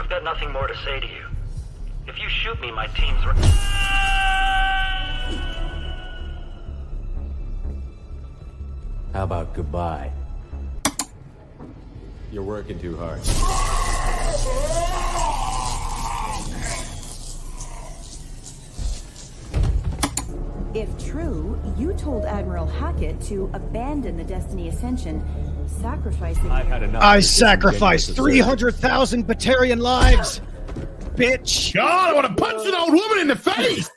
I've got nothing more to say to you. If you shoot me, my team's... How about goodbye? You're working too hard. If true, you told Admiral Hackett to abandon the Destiny Ascension, sacrificing... I've had enough. I sacrificed 300,000 Batarian lives! Bitch! God, I want to punch an old woman in the face!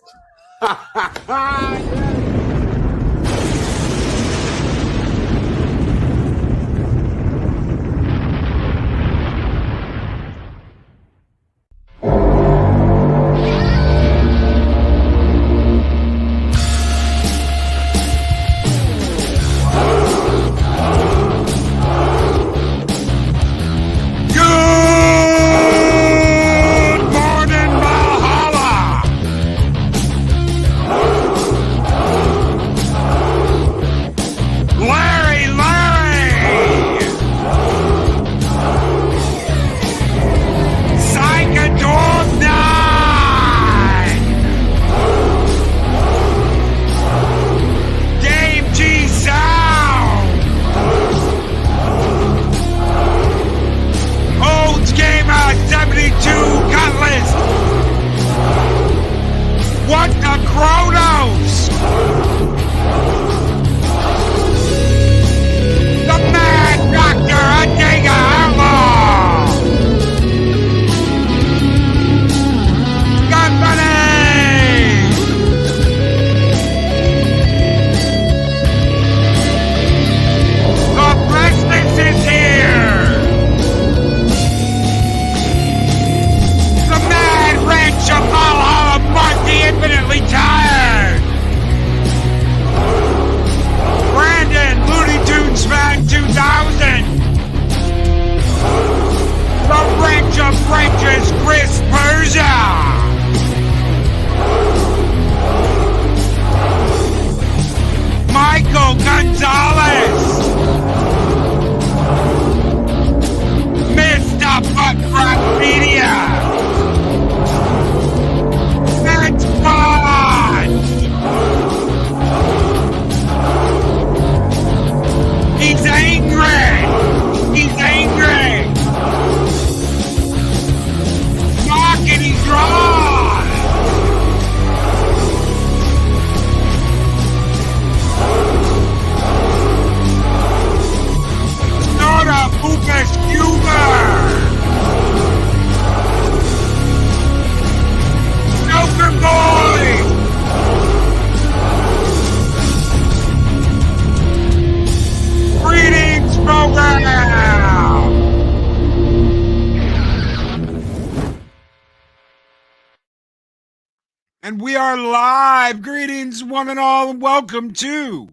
And we are live. Greetings, one and all, and welcome to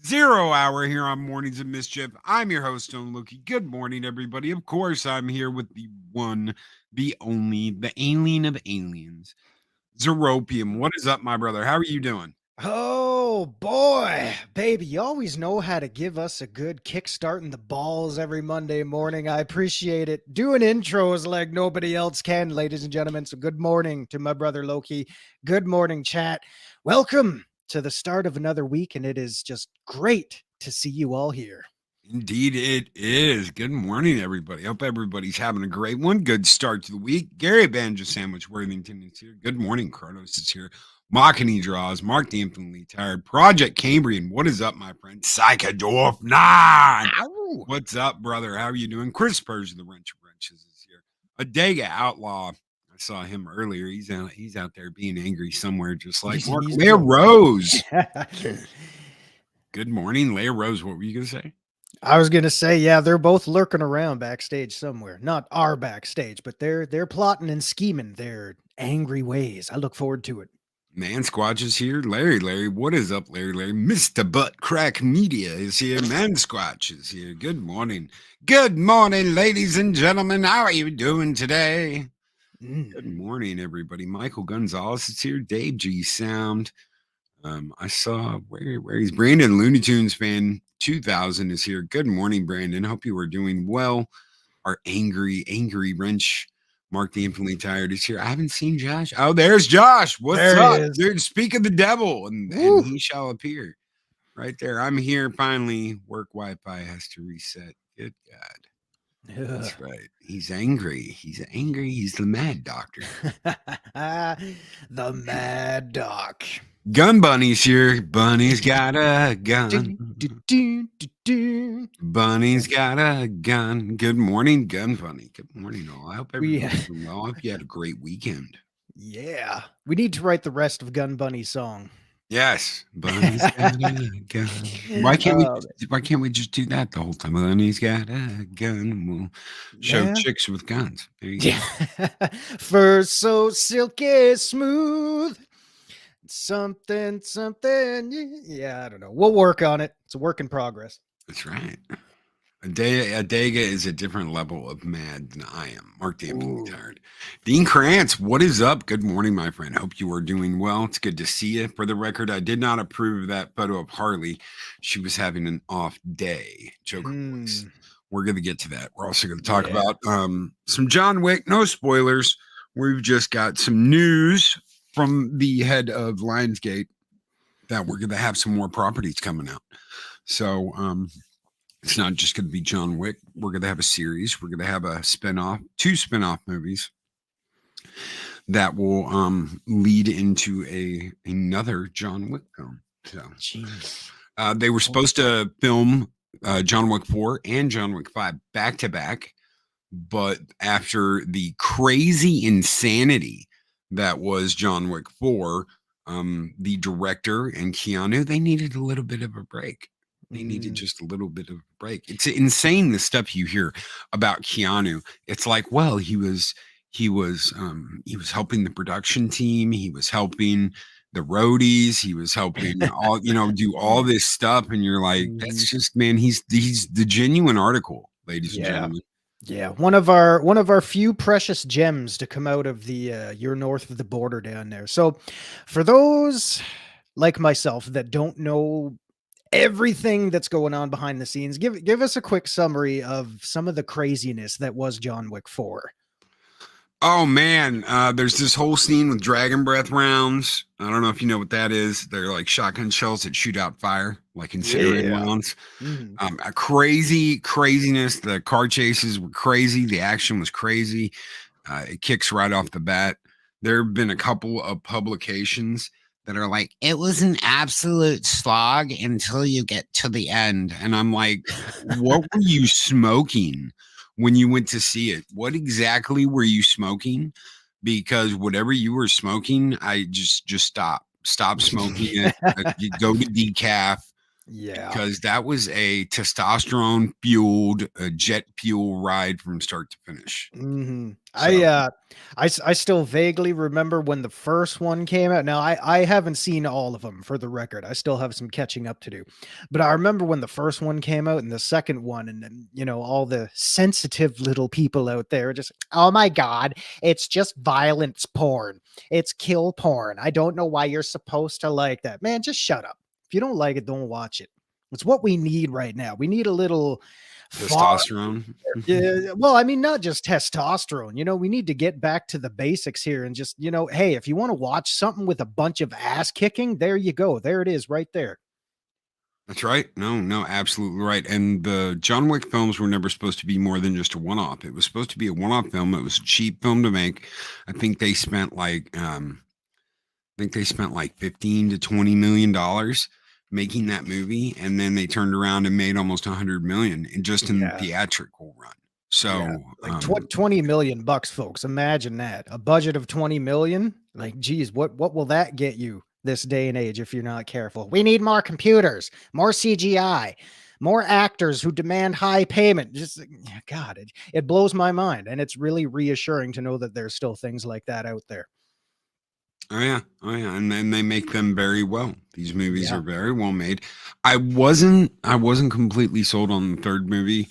Zero Hour here on Mornings of Mischief. I'm your host, Stone Loki. Good morning, everybody. Of course, I'm here with the one, the only, the alien of aliens, Zeropium. What is up, my brother? How are you doing? Oh boy, baby, you always know how to give us a good kickstart in the balls every Monday morning. I appreciate it. Doing intros like nobody else can, ladies and gentlemen. So good morning to my brother Loki. Good morning, chat. Welcome to the start of another week, and it is just great to see you all here. Indeed, it is. Good morning, everybody. Hope everybody's having a great one. Good start to the week. Gary Banjo Sandwich Worthington is here. Good morning. Kronos is here. Machini draws. Mark the Infinitely Tired. Project Cambrian. What is up, my friend? Psychodorf 9. Ow. What's up, brother? How are you doing? Chris Persia, the Wrench of Wrenches, is here. Adega Outlaw. I saw him earlier. He's out there being angry somewhere, just like Mark. Leah Rose. Good morning, Leah Rose. What were you going to say? I was going to say, yeah, they're both lurking around backstage somewhere. Not our backstage, but they're plotting and scheming their angry ways. I look forward to it. Man Squatch is here. Larry, what is up, Larry? Mr. Butt Crack Media is here. Man Squatch is here. Good morning. Good morning, ladies and gentlemen. How are you doing today? Good morning, everybody. Michael Gonzalez is here. Dave G Sound. I saw where he's Brandon Looney Tunes fan 2000 is here. Good morning, Brandon. Hope you are doing well. Our angry wrench Mark the Infinitely Tired is here. I haven't seen Josh. Oh, there's Josh. What's There he up, is. dude? Speak of the devil, and Woo. he shall appear. Right there. I'm here. Finally, work Wi-Fi has to reset. Good God. That's right. He's angry. He's angry. He's the mad doctor. The Mad Doc. Gun Bunny's here. Bunny's got a gun. Bunny's got a gun. Good morning, Gun Bunny. Good morning, all. I hope everyone's doing well. I hope you had a great weekend. Yeah. We need to write the rest of Gun Bunny's song. Yes. Bunny's got a gun. Why can't we just do that the whole time? Bunny's got a gun. We'll show chicks with guns. There you go. Fur so silky smooth. Something. Yeah, I don't know. We'll work on it. It's a work in progress. That's right. Adega is a different level of mad than I am. Mark the Infinitely Tired. Dean Krantz, what is up? Good morning, my friend. Hope you are doing well. It's good to see you. For the record, I did not approve of that photo of Harley. She was having an off day. Joker voice. We're going to get to that. We're also going to talk about some John Wick. No spoilers. We've just got some news from the head of Lionsgate that we're going to have some more properties coming out. So, it's not just going to be John Wick. We're going to have a series. We're going to have a spinoff, 2 spinoff movies that will lead into another John Wick film. So, they were supposed to film John Wick 4 and John Wick 5 back to back, but after the crazy insanity that was John Wick 4, the director and Keanu, they needed a little bit of a break. They needed just a little bit of a break. It's insane the stuff you hear about Keanu. It's like, well, he was helping the production team. He was helping the roadies. He was helping all, do all this stuff. And you're like, that's just, man, he's the genuine article, ladies and gentlemen. Yeah, one of our few precious gems to come out of the you're north of the border down there. So, for those like myself that don't know everything that's going on behind the scenes, give us a quick summary of some of the craziness that was John Wick 4. Oh man, there's this whole scene with dragon breath rounds. I don't know if you know what that is. They're like shotgun shells that shoot out fire, like incinerating rounds. A craziness. The car chases were crazy. The action was crazy. It kicks right off the bat. There have been a couple of publications that are like, it was an absolute slog until you get to the end. And I'm like, what were you smoking when you went to see it? What exactly were you smoking? Because whatever you were smoking, I just stop smoking it. You go to decaf. Yeah, because that was a testosterone fueled jet fuel ride from start to finish. So. I still vaguely remember when the first one came out. Now I haven't seen all of them, for the record. I still have some catching up to do, but I remember when the first one came out and the second one, and then, all the sensitive little people out there just, oh my God, it's just violence porn. It's kill porn. I don't know why you're supposed to like that. Man, just shut up. If you don't like it, don't watch it. It's what we need right now. We need a little testosterone. Yeah, well, I mean, not just testosterone. We need to get back to the basics here and just, hey, if you want to watch something with a bunch of ass kicking, there you go. There it is right there. That's right. No, absolutely right. And the John Wick films were never supposed to be more than just a one-off. It was supposed to be a one-off film. It was a cheap film to make. I think they spent like 15 to $20 million making that movie, and then they turned around and made almost 100 million in the theatrical run. So like 20 million bucks, folks. Imagine that. A budget of 20 million. Like, geez, what will that get you this day and age if you're not careful? We need more computers, more CGI, more actors who demand high payment. Just, God, it blows my mind. And it's really reassuring to know that there's still things like that out there. Oh yeah. And then they make them very well. These movies are very well made. I wasn't completely sold on the third movie.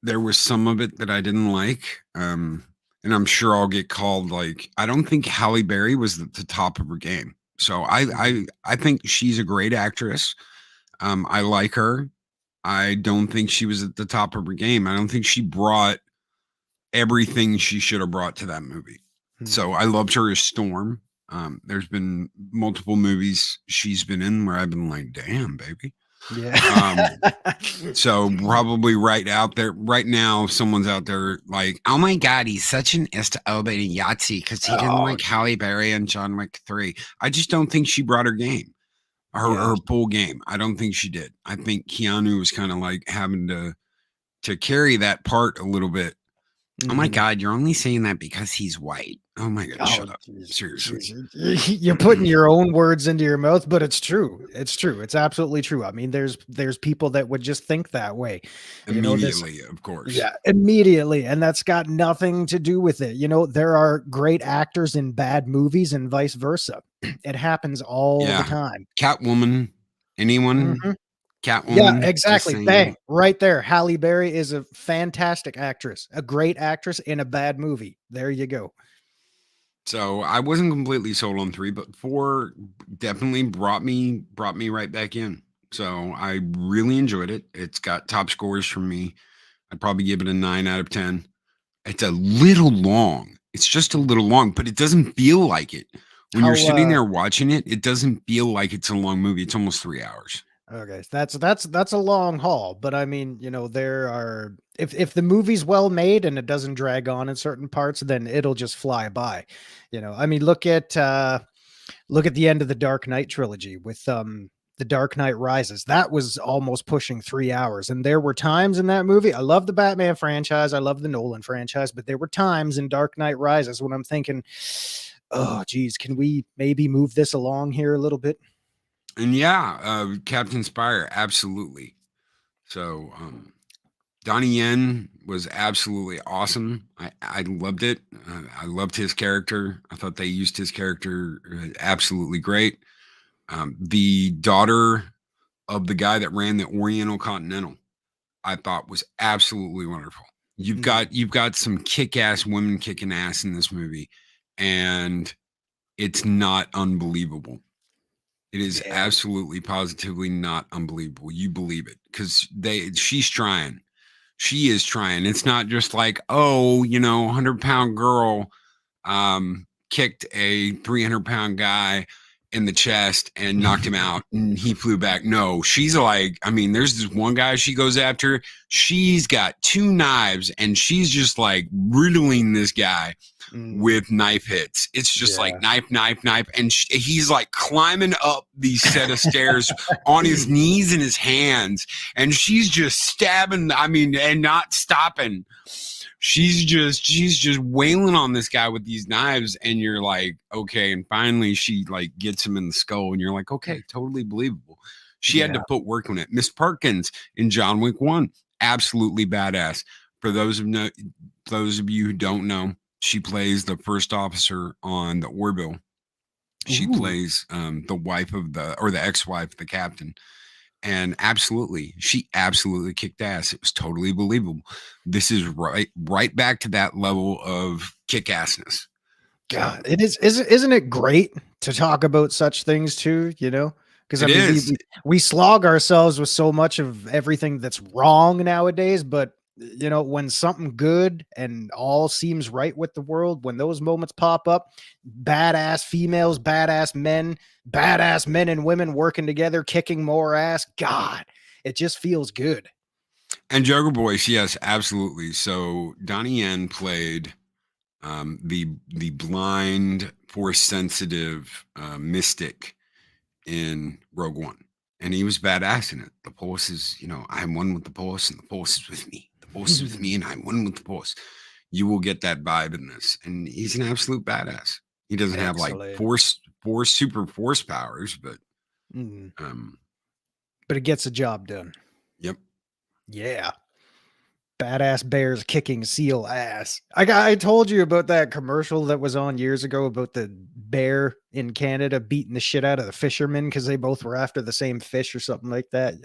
There was some of it that I didn't like. And I'm sure I'll get called, like, I don't think Halle Berry was at the top of her game. So I think she's a great actress. I like her. I don't think she was at the top of her game. I don't think she brought everything she should have brought to that movie. So I loved her as Storm. There's been multiple movies she's been in where I've been like, damn, baby. Yeah. So probably right now, someone's out there like, oh my God, he's such an Elba and Yahtzee because he didn't like Halle Berry and John Wick 3. I just don't think she brought her game, her full game. I don't think she did. I think Keanu was kind of like having to carry that part a little bit. Oh my God, you're only saying that because he's white. Oh my God, shut up. Seriously. You're putting your own words into your mouth, but it's true. It's true. It's absolutely true. I mean, there's people that would just think that way. Immediately, of course. Yeah, immediately. And that's got nothing to do with it. There are great actors in bad movies and vice versa. It happens all the time. Catwoman, anyone? Catwoman. Yeah, exactly. Bang, right there. Halle Berry is a fantastic actress, a great actress in a bad movie. There you go. So I wasn't completely sold on 3, but 4 definitely brought me right back in. So I really enjoyed it. It's got top scores from me. I'd probably give it a 9 out of 10. It's a little long. It's just a little long, but it doesn't feel like it. When you're sitting there watching it, it doesn't feel like it's a long movie. It's almost 3 hours. Okay, that's a long haul, but I mean, there are if the movie's well made and it doesn't drag on in certain parts, then it'll just fly by. I mean, look at the end of the Dark Knight trilogy with The Dark Knight Rises. That was almost pushing 3 hours, and there were times in that movie. I love the Batman franchise, I love the Nolan franchise, but there were times in Dark Knight Rises when I'm thinking, oh geez, can we maybe move this along here a little bit? And Captain Spire, absolutely. So Donnie Yen was absolutely awesome. I loved it. I loved his character. I thought they used his character absolutely great. The daughter of the guy that ran the Oriental Continental, I thought was absolutely wonderful. You've got some kick-ass women kicking ass in this movie, and it's not unbelievable. It is absolutely positively not unbelievable. You believe it because she's trying. She is trying. It's not just like, 100-pound girl kicked a 300-pound guy in the chest and knocked him out and he flew back. No, she's like, I mean, there's this one guy she goes after. She's got 2 knives and she's just like riddling this guy with knife hits. It's just like knife. And he's like climbing up these set of stairs on his knees and his hands. And she's just stabbing, and not stopping. She's just wailing on this guy with these knives. And you're like, okay. And finally she like gets him in the skull and you're like, okay, totally believable. She had to put work on it. Miss Perkins in John Wick 1, absolutely badass. For those of you who don't know, she plays the first officer on the Orville. She plays the wife of the ex-wife of the captain. And she absolutely kicked ass. It was totally believable. This is right back to that level of kick-assness. God, it is. Isn't it great to talk about such things too? Because we slog ourselves with so much of everything that's wrong nowadays, but when something good and all seems right with the world, when those moments pop up, badass females, badass men and women working together, kicking more ass. God, it just feels good. And Joker Boys, yes, absolutely. So Donnie Yen played the blind, force sensitive mystic in Rogue One. And he was badass in it. The Force is, I'm one with the Force and the Force is with me. The Force is with me and I'm one with the Force. You will get that vibe in this. And he's an absolute badass. He doesn't have like super force powers, but it gets the job done. Yep. Yeah. Badass bears kicking seal ass. I told you about that commercial that was on years ago about the bear in Canada beating the shit out of the fishermen because they both were after the same fish or something like that.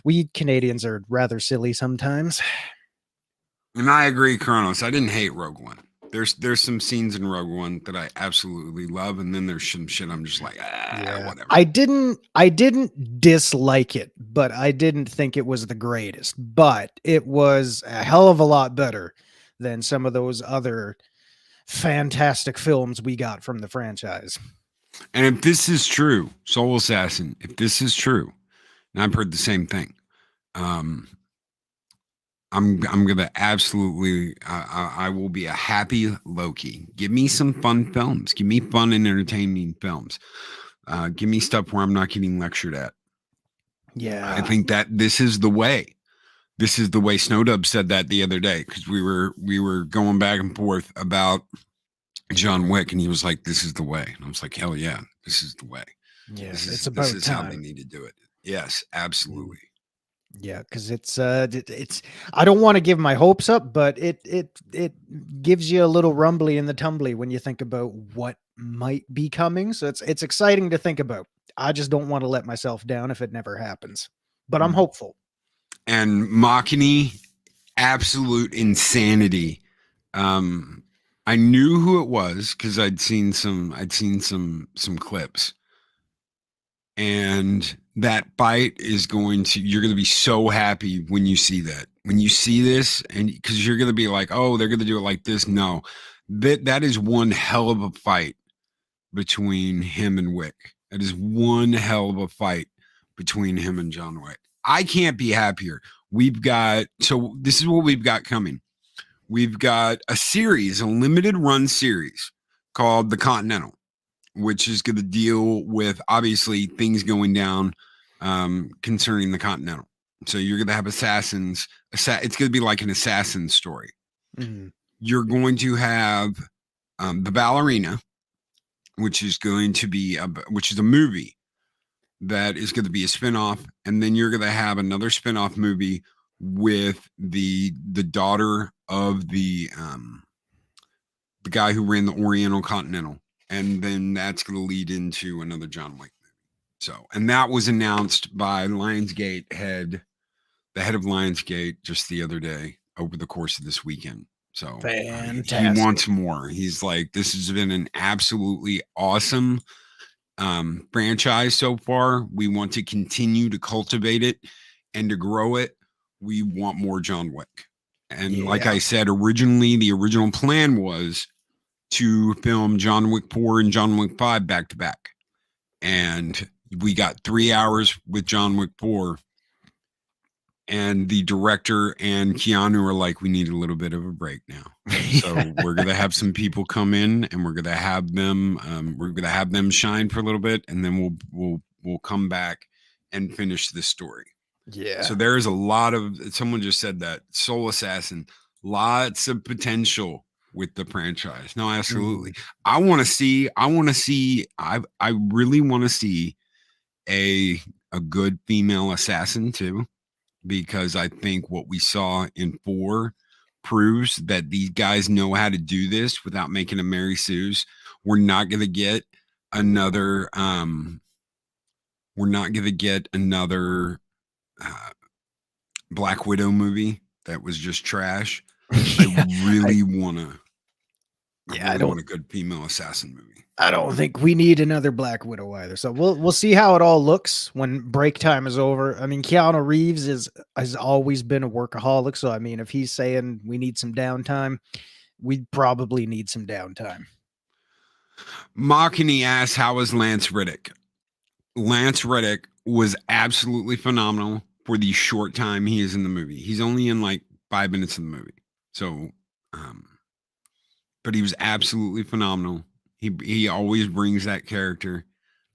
We Canadians are rather silly sometimes. And I agree, Kronos. I didn't hate Rogue One. There's some scenes in Rogue One that I absolutely love, and then there's some shit I'm just like, whatever. I didn't dislike it, but I didn't think it was the greatest. But it was a hell of a lot better than some of those other fantastic films we got from the franchise. And if this is true, Soul Assassin, if this is true, and I've heard the same thing, I'm gonna absolutely I will be a happy Loki. Give me some fun films. Give me fun and entertaining films. Give me stuff where I'm not getting lectured at. Yeah, I think that this is the way. This is the way. Snowdub said that the other day because we were going back and forth about John Wick, and he was like, "This is the way," and I was like, "Hell yeah, this is the way. Yeah, This about is time. how they need to do it." Yes, absolutely. Yeah, because it's I don't want to give my hopes up, but it gives you a little rumbly in the tumbly when you think about what might be coming. So it's exciting to think about. I just don't want to let myself down if it never happens. But I'm hopeful. And Machini, absolute insanity. I knew who it was because I'd seen some clips. And that fight is you're going to be so happy when you see that. When you see this, and because you're going to be like, oh, they're going to do it like this. No, that is one hell of a fight between him and Wick. That is one hell of a fight between him and John Wick. I can't be happier. So this is what we've got coming. We've got a limited run series called The Continental, which is going to deal with obviously things going down concerning the Continental. So you're going to have assassins. It's going to be like an assassin story. Mm-hmm. You're going to have The Ballerina, which is going to be which is a movie that is going to be a spinoff, and then you're going to have another spinoff movie with the daughter of the guy who ran the Oriental Continental. And then that's going to lead into another John Wick movie. So, and that was announced by the head of Lionsgate just the other day over the course of this weekend. So he wants more. He's like, this has been an absolutely awesome franchise so far. We want to continue to cultivate it and to grow it. We want more John Wick. And like I said, originally, the original plan was to film John Wick 4 and John Wick 5 back to back. And we got 3 hours with John Wick 4. And the director and Keanu are like, we need a little bit of a break now. So we're going to have some people come in and we're going to have them shine for a little bit. And then we'll come back and finish this story. Yeah. So there is a lot of, someone just said that, Soul Assassin, lots of potential with the franchise. No, absolutely. I really want to see a good female assassin too, because I think what we saw in 4 proves that these guys know how to do this without making a Mary Sue's. We're not going to get another Black Widow movie that was just trash. I really want to. I want a good female assassin movie. I don't think we need another Black Widow either. So we'll see how it all looks when break time is over. I mean, Keanu Reeves has always been a workaholic. So I mean, if he's saying we need some downtime, we probably need some downtime. Machini asks, how was Lance Reddick? Lance Reddick was absolutely phenomenal for the short time he is in the movie. He's only in like 5 minutes of the movie. So, but he was absolutely phenomenal. He always brings that character.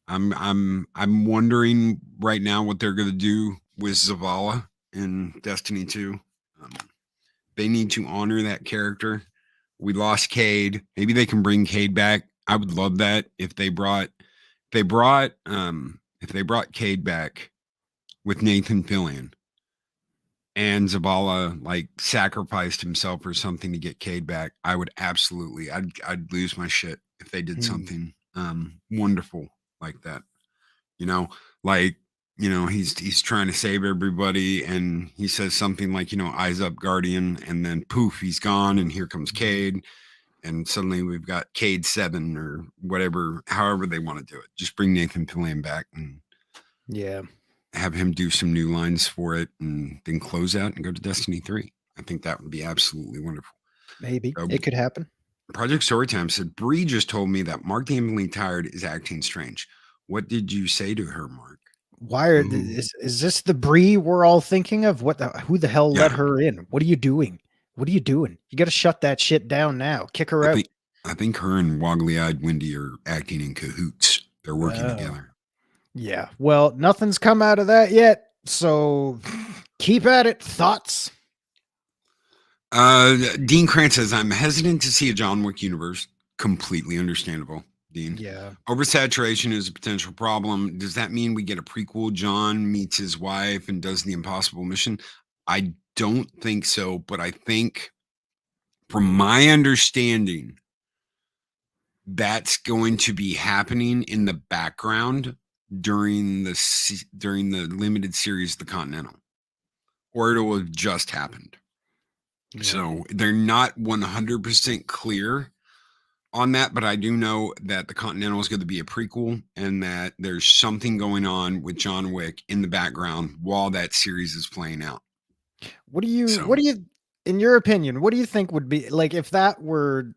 I'm wondering right now what they're going to do with Zavala in Destiny 2. They need to honor that character. We lost Cade. Maybe they can bring Cade back. I would love that if they brought Cade back with Nathan Fillion, and Zavala like sacrificed himself or something to get Cade back. I would absolutely, I'd lose my shit if they did something wonderful like that. He's trying to save everybody, and he says something like, eyes up, Guardian, and then poof, he's gone, and here comes Cade. And suddenly we've got Cade 7 or whatever, however they want to do it. Just bring Nathan Fillion back and have him do some new lines for it, and then close out and go to Destiny 3. I think that would be absolutely wonderful. Maybe So, it could happen. Project Storytime said, Bree just told me that Mark Dampingly Tired is acting strange. What did you say to her, Mark? Why are Ooh. is this the Bree we're all thinking of? Who the hell let Yeah. her in? What are you doing? What are you doing? You got to shut that shit down now. Kick her out. I think her and Woggly-Eyed Wendy are acting in cahoots. They're working together. Yeah. Well, nothing's come out of that yet. So keep at it. Thoughts? Dean Krantz says, I'm hesitant to see a John Wick universe. Completely understandable, Dean. Yeah. Oversaturation is a potential problem. Does that mean we get a prequel? John meets his wife and does the impossible mission? I don't think so, but I think from my understanding, that's going to be happening in the background during the limited series The Continental, or it will have just happened. Yeah. So they're not 100% clear on that, but I do know that The Continental is going to be a prequel and that there's something going on with John Wick in the background while that series is playing out. What do you, in your opinion, what do you think would be like if that was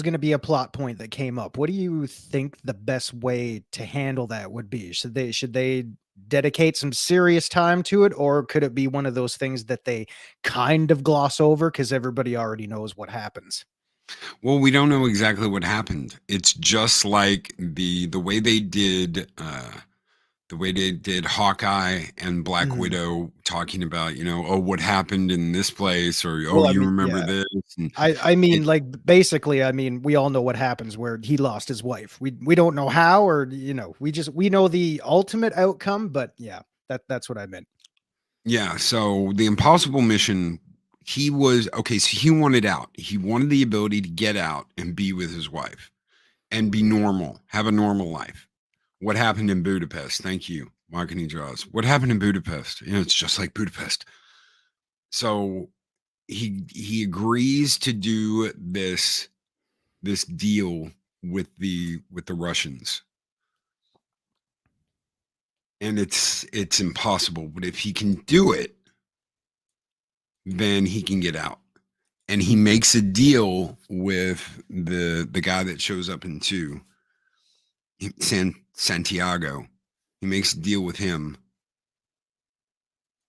going to be a plot point that came up? What do you think the best way to handle that would be? Should they dedicate some serious time to it, or could it be one of those things that they kind of gloss over because everybody already knows what happens? Well, we don't know exactly what happened. It's just like the way they did Hawkeye and Black Widow, talking about, what happened in this place, or remember this. And I mean, basically, we all know what happens where he lost his wife. We don't know how, or we know the ultimate outcome, but yeah, that's what I meant. Yeah, so the impossible mission, so he wanted out. He wanted the ability to get out and be with his wife and be normal, have a normal life. What happened in Budapest? Thank you, Marketing Draws. What happened in Budapest? It's just like Budapest. So he agrees to do this deal with the Russians. And it's impossible, but if he can do it, then he can get out. And he makes a deal with the guy that shows up in 2, Santiago. He makes a deal with him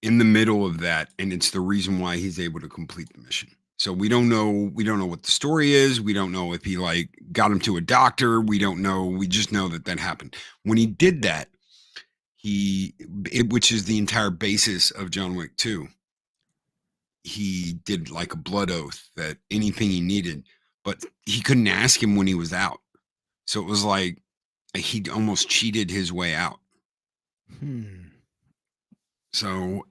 in the middle of that, and it's the reason why he's able to complete the mission. So we don't know what the story is. We don't know if he got him to a doctor. We don't know. We just know that happened. When he did that, which is the entire basis of John Wick 2. He did like a blood oath that anything he needed, but he couldn't ask him when he was out. So it was like he almost cheated his way out. So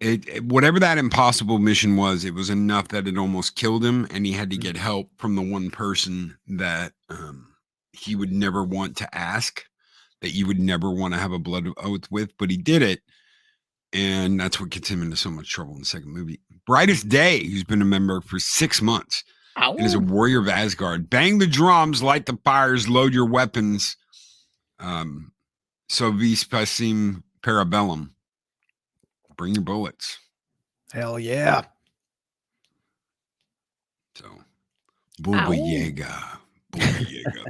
whatever that impossible mission was, it was enough that it almost killed him, and he had to get help from the one person that he would never want to ask, that you would never want to have a blood oath with, but he did it. And that's what gets him into so much trouble in the second movie. Brightest Day, who's been a member for 6 months, and is a warrior of Asgard. Bang the drums, light the fires, load your weapons. So vis pacem parabellum. Bring your bullets. Hell yeah. So, Booba Yaga, the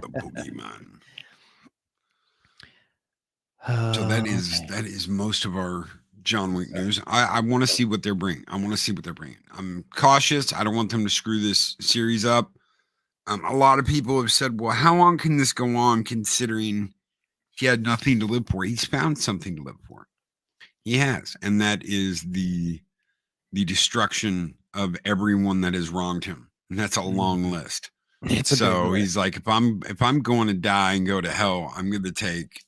boogeyman. So that is most of our John Wick news. I want to see what they're bringing. I'm cautious. I don't want them to screw this series up. A lot of people have said, well, how long can this go on, considering he had nothing to live for? He's found something to live for. He has. And that is the destruction of everyone that has wronged him. And that's a long list. So he's like, if I'm going to die and go to hell, I'm going to take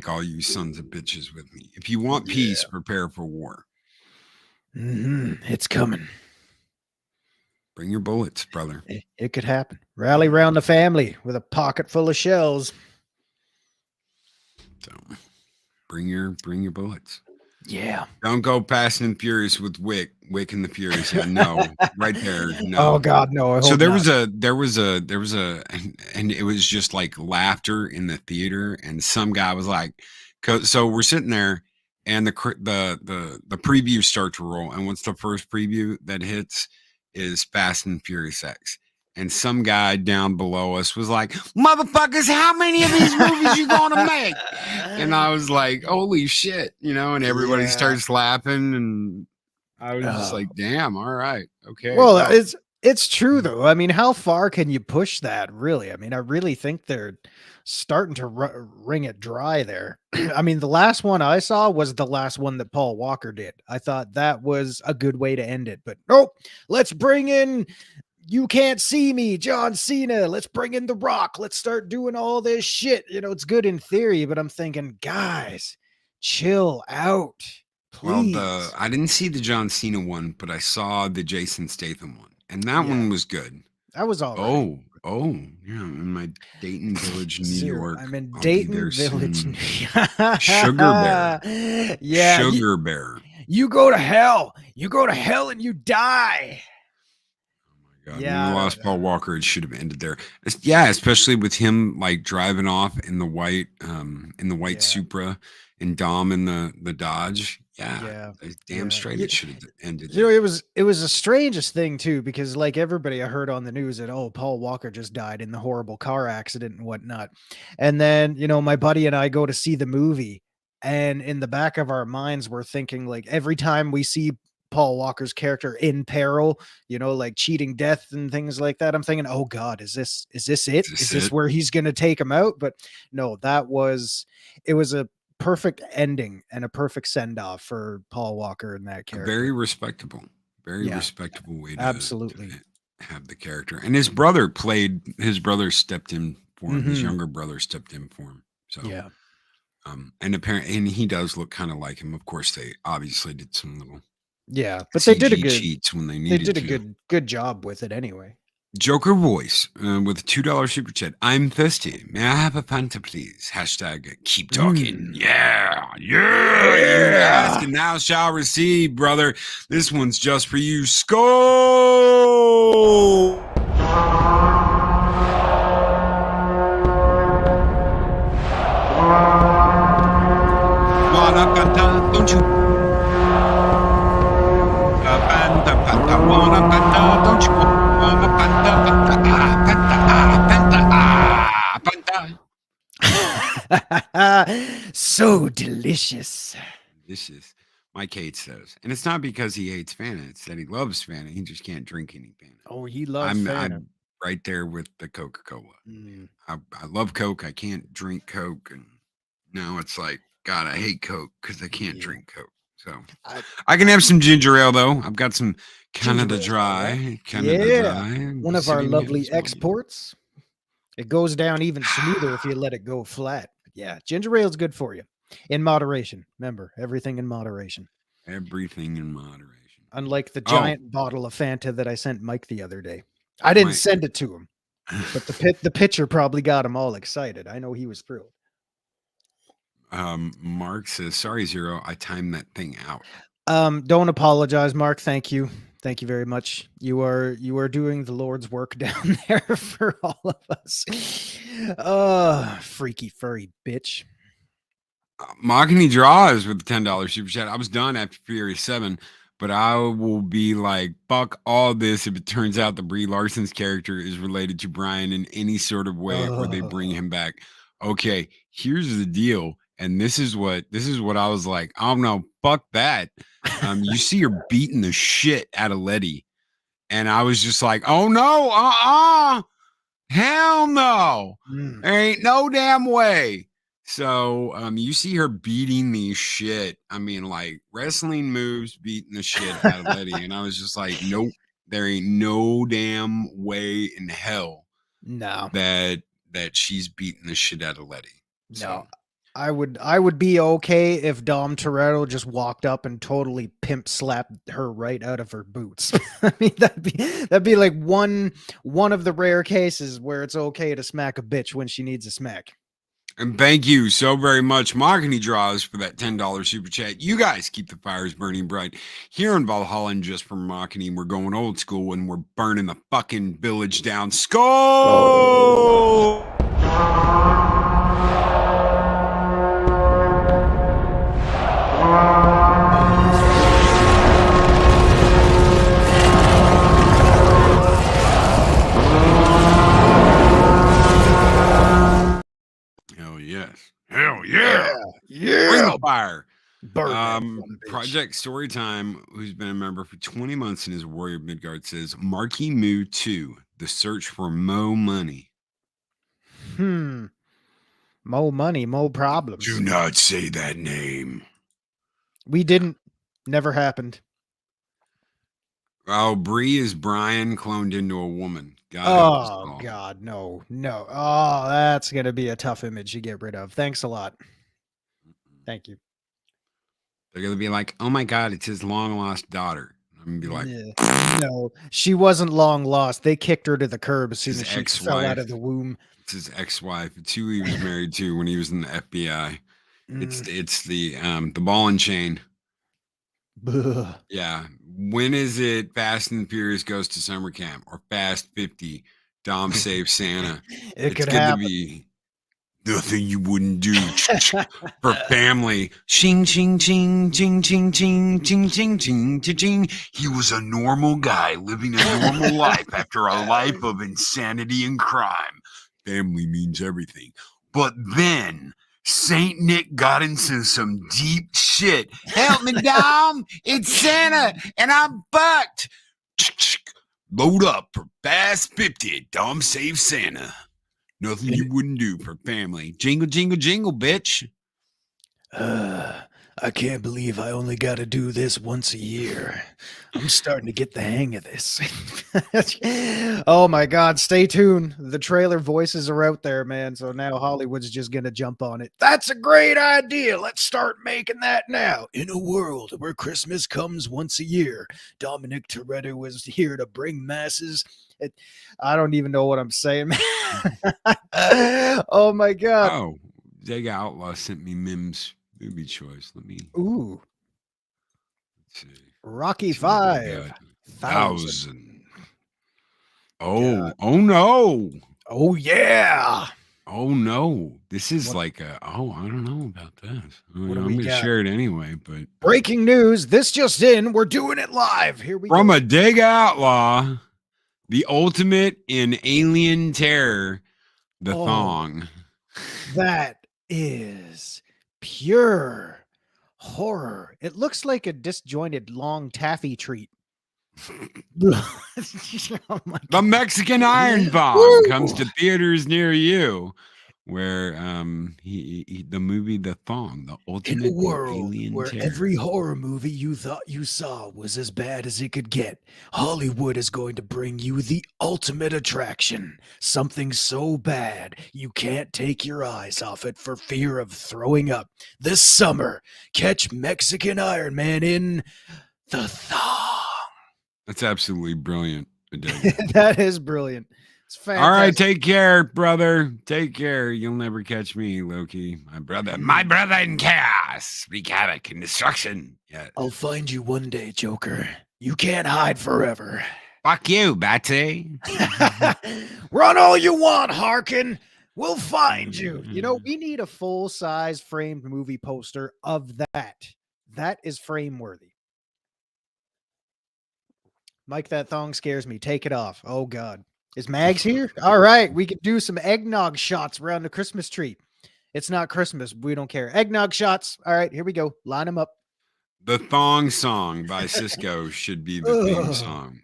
all you sons of bitches with me. If you want peace, prepare for war. It's coming. Bring your bullets, brother. It could happen. Rally round the family with a pocket full of shells. So bring your bullets. Yeah. Don't go Fast and Furious with Wick and the Furious. Yeah, no, right there. No. Oh God, no. So there was a, and it was just like laughter in the theater, and some guy was like, so we're sitting there, and the previews start to roll, and what's the first preview that hits? is Fast and Furious X. And some guy down below us was like, motherfuckers, how many of these movies you gonna make? And I was like, holy shit, and everybody starts laughing. And I was just like, damn, all right. Okay. Well, it's true though. I mean, how far can you push that really? I mean, I really think they're starting to wring it dry there. I mean, the last one I saw was the last one that Paul Walker did. I thought that was a good way to end it, but nope, let's bring in You Can't See Me, John Cena. Let's bring in The Rock. Let's start doing all this shit. It's good in theory, but I'm thinking, guys, chill out, please. Well, I didn't see the John Cena one, but I saw the Jason Statham one, and that one was good. That was all right. Oh, yeah. In my Dayton Village, New York. I'm in Dayton Village. Sugar Bear. Yeah. Sugar Bear. You go to hell. You go to hell and you die. God, when we lost Paul Walker, it should have ended there. Yeah, especially with him like driving off in the white Supra and Dom in the Dodge. Yeah. Damn straight it should have ended. It was the strangest thing too, because like everybody I heard on the news that Paul Walker just died in the horrible car accident and whatnot. And then, my buddy and I go to see the movie, and in the back of our minds we're thinking like every time we see Paul Walker's character in peril, like cheating death and things like that, I'm thinking, oh God, is this it? Is this where he's going to take him out? But no, it was a perfect ending and a perfect send-off for Paul Walker and that character. Very respectable respectable way to absolutely have the character. And his brother stepped in for him. His younger brother stepped in for him. So yeah. And apparently, and he does look kind of like him. Of course, they obviously did some little but they did a good cheats when they needed. They did a good job with it anyway. Joker voice with a $2 super chat. I'm thirsty. May I have a Fanta, please? Hashtag keep talking. Yeah. You ask and thou shall receive, brother. This one's just for you. Skull. Don't you? Don't you? So delicious. Delicious. Mike hates those. And it's not because he hates Fanta. It's that he loves Fanta. He just can't drink any Fanta. Oh, he loves Fanta. I'm right there with the Coca-Cola. I love Coke. I can't drink Coke. And now it's like, God, I hate Coke because I can't drink Coke. So I can have some ginger ale, though. I've got some Canada Dry. One of our lovely exports. It goes down even smoother if you let it go flat. Yeah, ginger ale is good for you. In moderation. Remember, everything in moderation. Everything in moderation. Unlike the giant bottle of Fanta that I sent Mike the other day. I didn't send it to him, but the picture probably got him all excited. I know he was thrilled. Mark says, sorry, Zero, I timed that thing out. Don't apologize, Mark. Thank you. Thank you very much. You are doing the Lord's work down there for all of us. Freaky furry bitch. Mahogany Draws with the $10 super chat. I was done after Furious 7, but I will be like, fuck all this if it turns out that Brie Larson's character is related to Brian in any sort of way where they bring him back. Okay, here's the deal. And this is what I was like, I don't know, fuck that. You see her beating the shit out of Letty. And I was just like, oh no, hell no. There ain't no damn way. So you see her beating the shit. I mean, like wrestling moves, beating the shit out of Letty. And I was just like, nope, there ain't no damn way in hell that she's beating the shit out of Letty. So, no. I would be okay if Dom Toretto just walked up and totally pimp slapped her right out of her boots. I mean, that'd be like one of the rare cases where it's okay to smack a bitch when she needs a smack. And thank you so very much, Mahogany Draws, for that $10 super chat. You guys keep the fires burning bright. Here in Valhalla, and just for Mahogany, we're going old school and we're burning the fucking village down. Skull! yes. Hell yeah. Yeah. Bring the fire. Burn that son of a bitch. Project Storytime, who's been a member for 20 months and is a warrior of Midgard, says Marky Moo 2, The Search for Mo Money. Mo money, mo problems. Do not say that name. We didn't. Never happened. Oh, Bree is Brian cloned into a woman. God help us all. God, no. Oh, that's gonna be a tough image to get rid of. Thanks a lot. Thank you. They're gonna be like, oh my God, it's his long lost daughter. I'm gonna be like, no, she wasn't long lost. They kicked her to the curb as soon his as she ex-wife. fell out of the womb. It's his ex-wife. It's who he was married to when he was in the FBI. It's the ball and chain. Ugh. Yeah. When is it Fast and Furious goes to summer camp or Fast 50? Dom saves Santa. It could good happen. to be nothing you wouldn't do for family. Ching ching ching ching ching ching ching ching ching ching. He was a normal guy living a normal life after a life of insanity and crime. Family means everything. But then Saint Nick got into some deep shit. Help me, Dom. It's Santa and I'm fucked. Load up for Fast 50. Dom saves Santa. Nothing you wouldn't do for family. Jingle, jingle, jingle, bitch. I can't believe I only got to do this once a year. I'm starting to get the hang of this. Oh my God, stay tuned. The trailer voices are out there, man. So now Hollywood's just going to jump on it. That's a great idea. Let's start making that now. In a world where Christmas comes once a year, Dominic Toretto was here to bring masses. I don't even know what I'm saying. Oh my God. Oh, Dega Outlaw sent me Mim's movie choice. Let me. Ooh. Let's see. Rocky See what we 5. got. 1,000. Oh, God. oh no. Oh yeah. Oh no. This is What- like I don't know about this. What do I'm we gonna got? share it anyway, but Breaking news. This just in. We're doing it live. Here we from go. a Dega Outlaw, the ultimate in alien terror, the Oh. thong. That is pure horror. It looks like a disjointed long taffy treat. Oh my The Mexican Iron Bomb Woo! comes to theaters near you, where the movie The Thong, the In ultimate a world alien where terror. every horror movie you thought you saw was as bad as it could get, Hollywood is going to bring you the ultimate attraction. Something so bad you can't take your eyes off it for fear of throwing up. This summer, catch Mexican Iron Man in The Thong. That's absolutely brilliant. Adega. That is brilliant. It's fantastic. All right, take care, brother. Take care. You'll never catch me, Loki. My brother in chaos, wreak havoc and destruction. Yeah. I'll find you one day, Joker. You can't hide forever. Fuck you, Batsy. Run all you want, Harkin. We'll find you. You know, we need a full-size framed movie poster of that. That is frame worthy. Mike, that thong scares me. Take it off. Oh, God. Is Mags here? All right. We could do some eggnog shots around the Christmas tree. It's not Christmas. We don't care. Eggnog shots. All right. Here we go. Line them up. The Thong Song by Cisco should be the theme Ugh. song.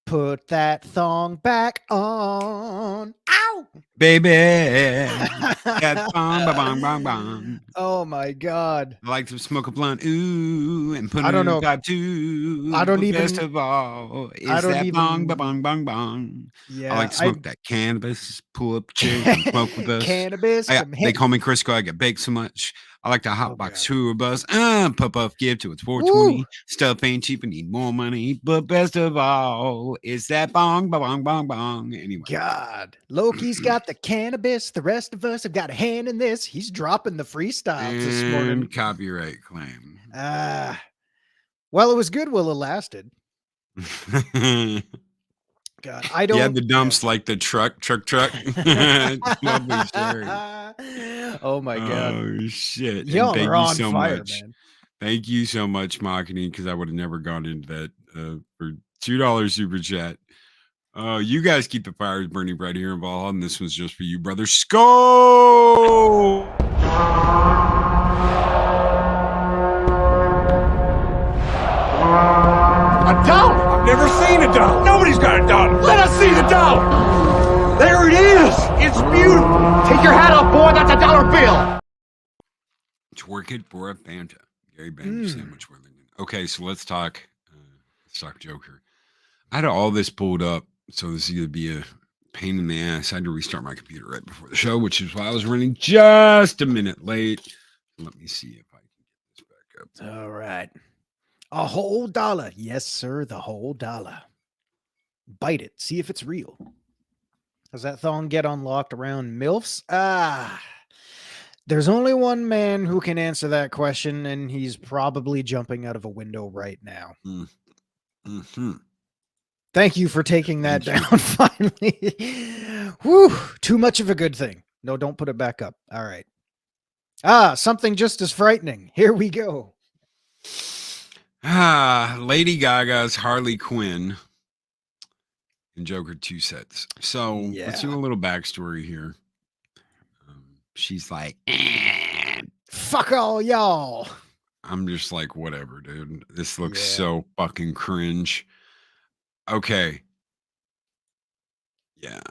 Put that thong back on. Ow! Baby. That thong, ba-bong, bong, bong. Oh, my God. I like to smoke a blunt, ooh, and put I it don't in know. a pipe too. I don't But even- Best of all is I don't that even- bong, ba-bong, bong, bong. Yeah. I like to smoke that cannabis, pull up chick and smoke with us. Cannabis. They some hemp. call me Crisco. I get baked so much. I like to Oh, hotbox God. two of us. Puff give to it's 420. Woo. Stuff ain't cheap and need more money. But best of all, it's that bong, ba-bong, bong, bong. Anyway. God. Loki's got the cannabis. The rest of us have got a hand in this. He's dropping the freestyles this morning. And copyright claim. Well, it was good while it lasted. God, I don't. Yeah, the dumps like the truck. Lovely sharing. Oh my God. Oh shit! Y'all And thank are you on so fire, much. man. Thank you so much, Machini, because I would have never gone into that for $2 super chat. You guys keep the fires burning right here in Valhalla, and this one's just for you, brother. Skull. Twerk it for a Fanta. Gary Band sandwich Worthington. Okay, so let's talk Joker. I had all this pulled up, so this is gonna be a pain in the ass. I had to restart my computer right before the show, which is why I was running just a minute late. Let me see if I can get this back up. All right. A whole dollar. Yes, sir. The whole dollar. Bite it. See if it's real. Does that thong get unlocked around MILFs? There's only one man who can answer that question, and he's probably jumping out of a window right now. Mm-hmm. Thank you for taking that down finally. Whew, too much of a good thing. No, don't put it back up. All right. Something just as frightening. Here we go. Lady Gaga's Harley Quinn in Joker 2 sets. So let's do a little backstory here. She's like, fuck all y'all. I'm just like, whatever, dude. This looks so fucking cringe. Okay. Yeah.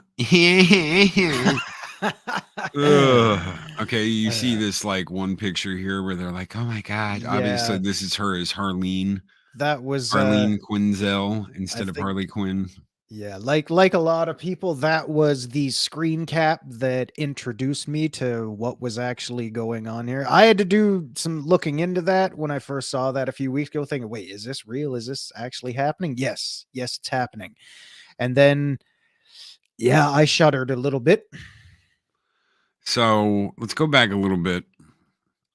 Okay, you see this like one picture here where they're like, oh my God, obviously this is her as Harleen. That was Harleen Quinzel instead of Harley Quinn. Yeah, like a lot of people, that was the screen cap that introduced me to what was actually going on here. I had to do some looking into that when I first saw that a few weeks ago, thinking, wait, is this real? Is this actually happening? Yes, it's happening. And then, I shuddered a little bit. So let's go back a little bit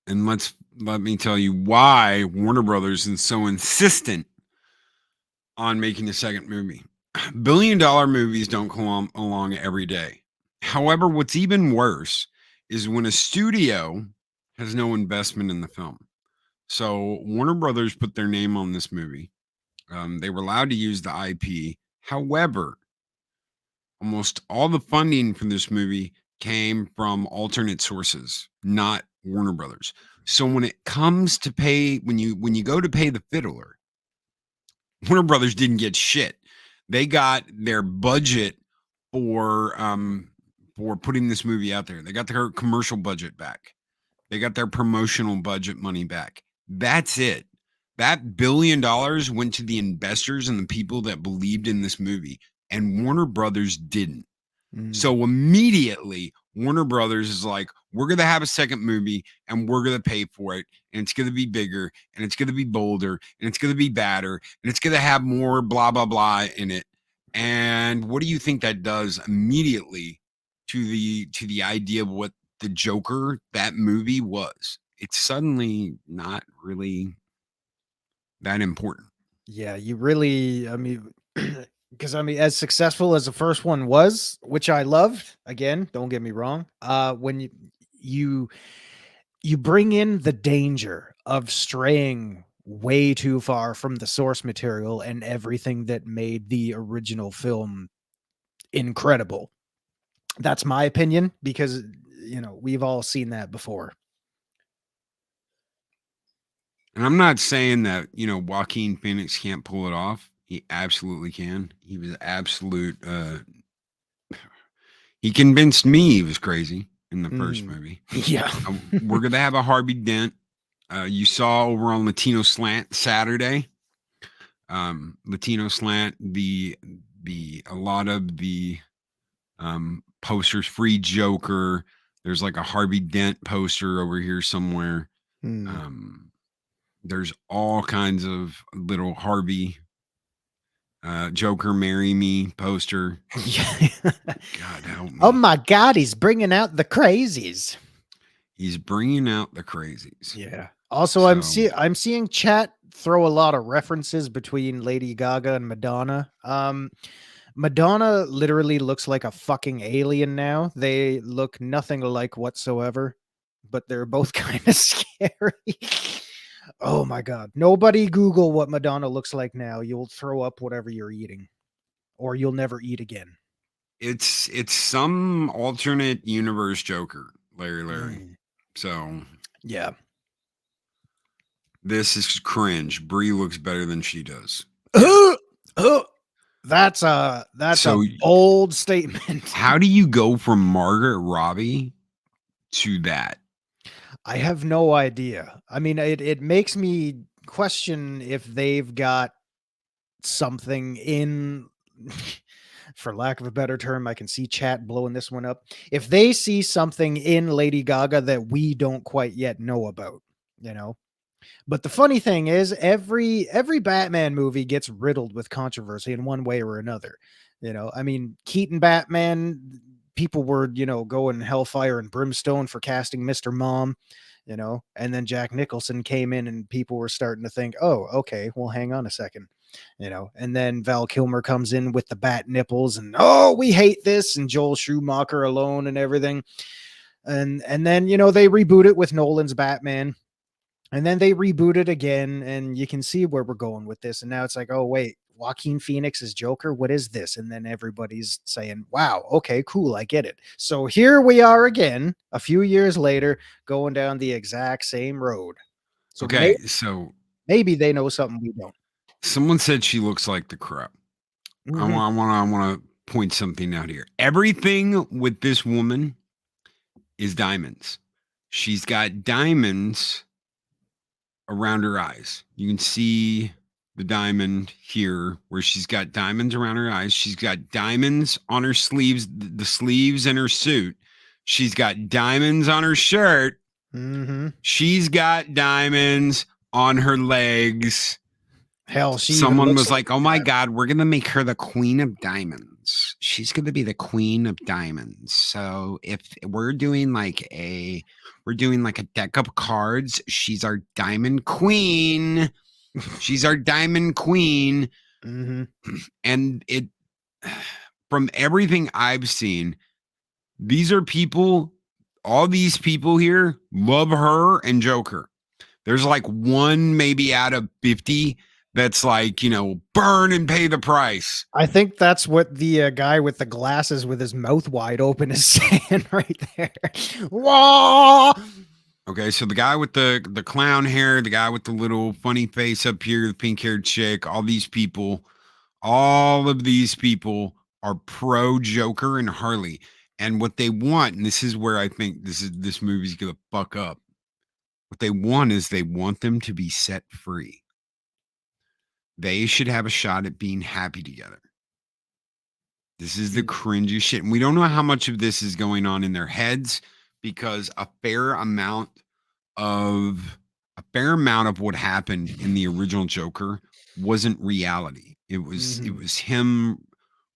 and let me tell you why Warner Brothers is so insistent on making a second movie. $1 billion movies don't come along every day. However, what's even worse is when a studio has no investment in the film. So Warner Brothers put their name on this movie. They were allowed to use the IP. However, almost all the funding for this movie came from alternate sources, not Warner Brothers. So when it comes to when you go to pay the fiddler, Warner Brothers didn't get shit. They got their budget for putting this movie out there. They got their commercial budget back. They got their promotional budget money back. That's it. That $1 billion went to the investors and the people that believed in this movie, and Warner Brothers didn't. So immediately Warner Brothers is like, we're going to have a second movie and we're going to pay for it. And it's going to be bigger and it's going to be bolder and it's going to be badder and it's going to have more blah, blah, blah in it. And what do you think that does immediately to the idea of what the Joker, that movie was? It's suddenly not really that important. Yeah, you really, because as successful as the first one was, which I loved, again, don't get me wrong, when you bring in the danger of straying way too far from the source material and everything that made the original film incredible. That's my opinion, because we've all seen that before. And I'm not saying that, Joaquin Phoenix can't pull it off. He absolutely can. He was absolute. He convinced me he was crazy in the first movie. Yeah. We're going to have a Harvey Dent. You saw over on Latino Slant Saturday. Latino Slant, a lot of the posters, Free Joker. There's like a Harvey Dent poster over here somewhere. There's all kinds of little Harvey Joker Marry Me poster. God help me. Oh my God, he's bringing out the crazies. He's bringing out the crazies. Yeah. Also, I'm seeing chat throw a lot of references between Lady Gaga and Madonna. Madonna literally looks like a fucking alien now. They look nothing alike whatsoever, but they're both kind of scary. Oh my God. Nobody Google what Madonna looks like now. You'll throw up whatever you're eating, or you'll never eat again. It's some alternate universe Joker, Larry. So yeah. This is cringe. Brie looks better than she does. That's a bold statement. How do you go from Margaret Robbie to that? I have no idea. I mean, it makes me question if they've got something in, for lack of a better term, I can see chat blowing this one up. If they see something in Lady Gaga that we don't quite yet know about, you know. But the funny thing is, every Batman movie gets riddled with controversy in one way or another. You know, I mean, Keaton Batman, people were, going hellfire and brimstone for casting Mr. Mom, and then Jack Nicholson came in and people were starting to think, oh, okay, well, hang on a second, and then Val Kilmer comes in with the bat nipples and, oh, we hate this, and Joel Schumacher alone and everything. And then, they reboot it with Nolan's Batman. And then they reboot it again, and you can see where we're going with this. And now it's like, oh, wait, Joaquin Phoenix is Joker? What is this? And then everybody's saying, wow, okay, cool, I get it. So here we are again, a few years later, going down the exact same road. So Okay, so maybe they know something we don't. someone said she looks like the Crow. Mhm. I want to point something out here. Everything with this woman is diamonds. She's got diamonds around her eyes. You can see the diamond here where she's got diamonds around her eyes. She's got diamonds on her sleeves, the sleeves in her suit. She's got diamonds on her shirt. Mhm. She's got diamonds on her legs. Hell, she Someone was like, "Oh my God, we're gonna make her the queen of diamonds. She's gonna be the queen of diamonds." So if we're doing like a deck of cards, she's our diamond queen. She's our diamond queen. Mhm. And it, from everything I've seen, these are people. All these people here love her and Joker. There's like one maybe out of 50 that's like, burn and pay the price. I think that's what the guy with the glasses with his mouth wide open is saying right there. Whoa! Okay, so the guy with the clown hair, the guy with the little funny face up here, the pink-haired chick, all of these people are pro Joker and Harley. And what they want, and this is where I think this movie's gonna fuck up. What they want is they want them to be set free. They should have a shot at being happy together. This is the cringy shit. And we don't know how much of this is going on in their heads because a fair amount of what happened in the original Joker wasn't reality. It was him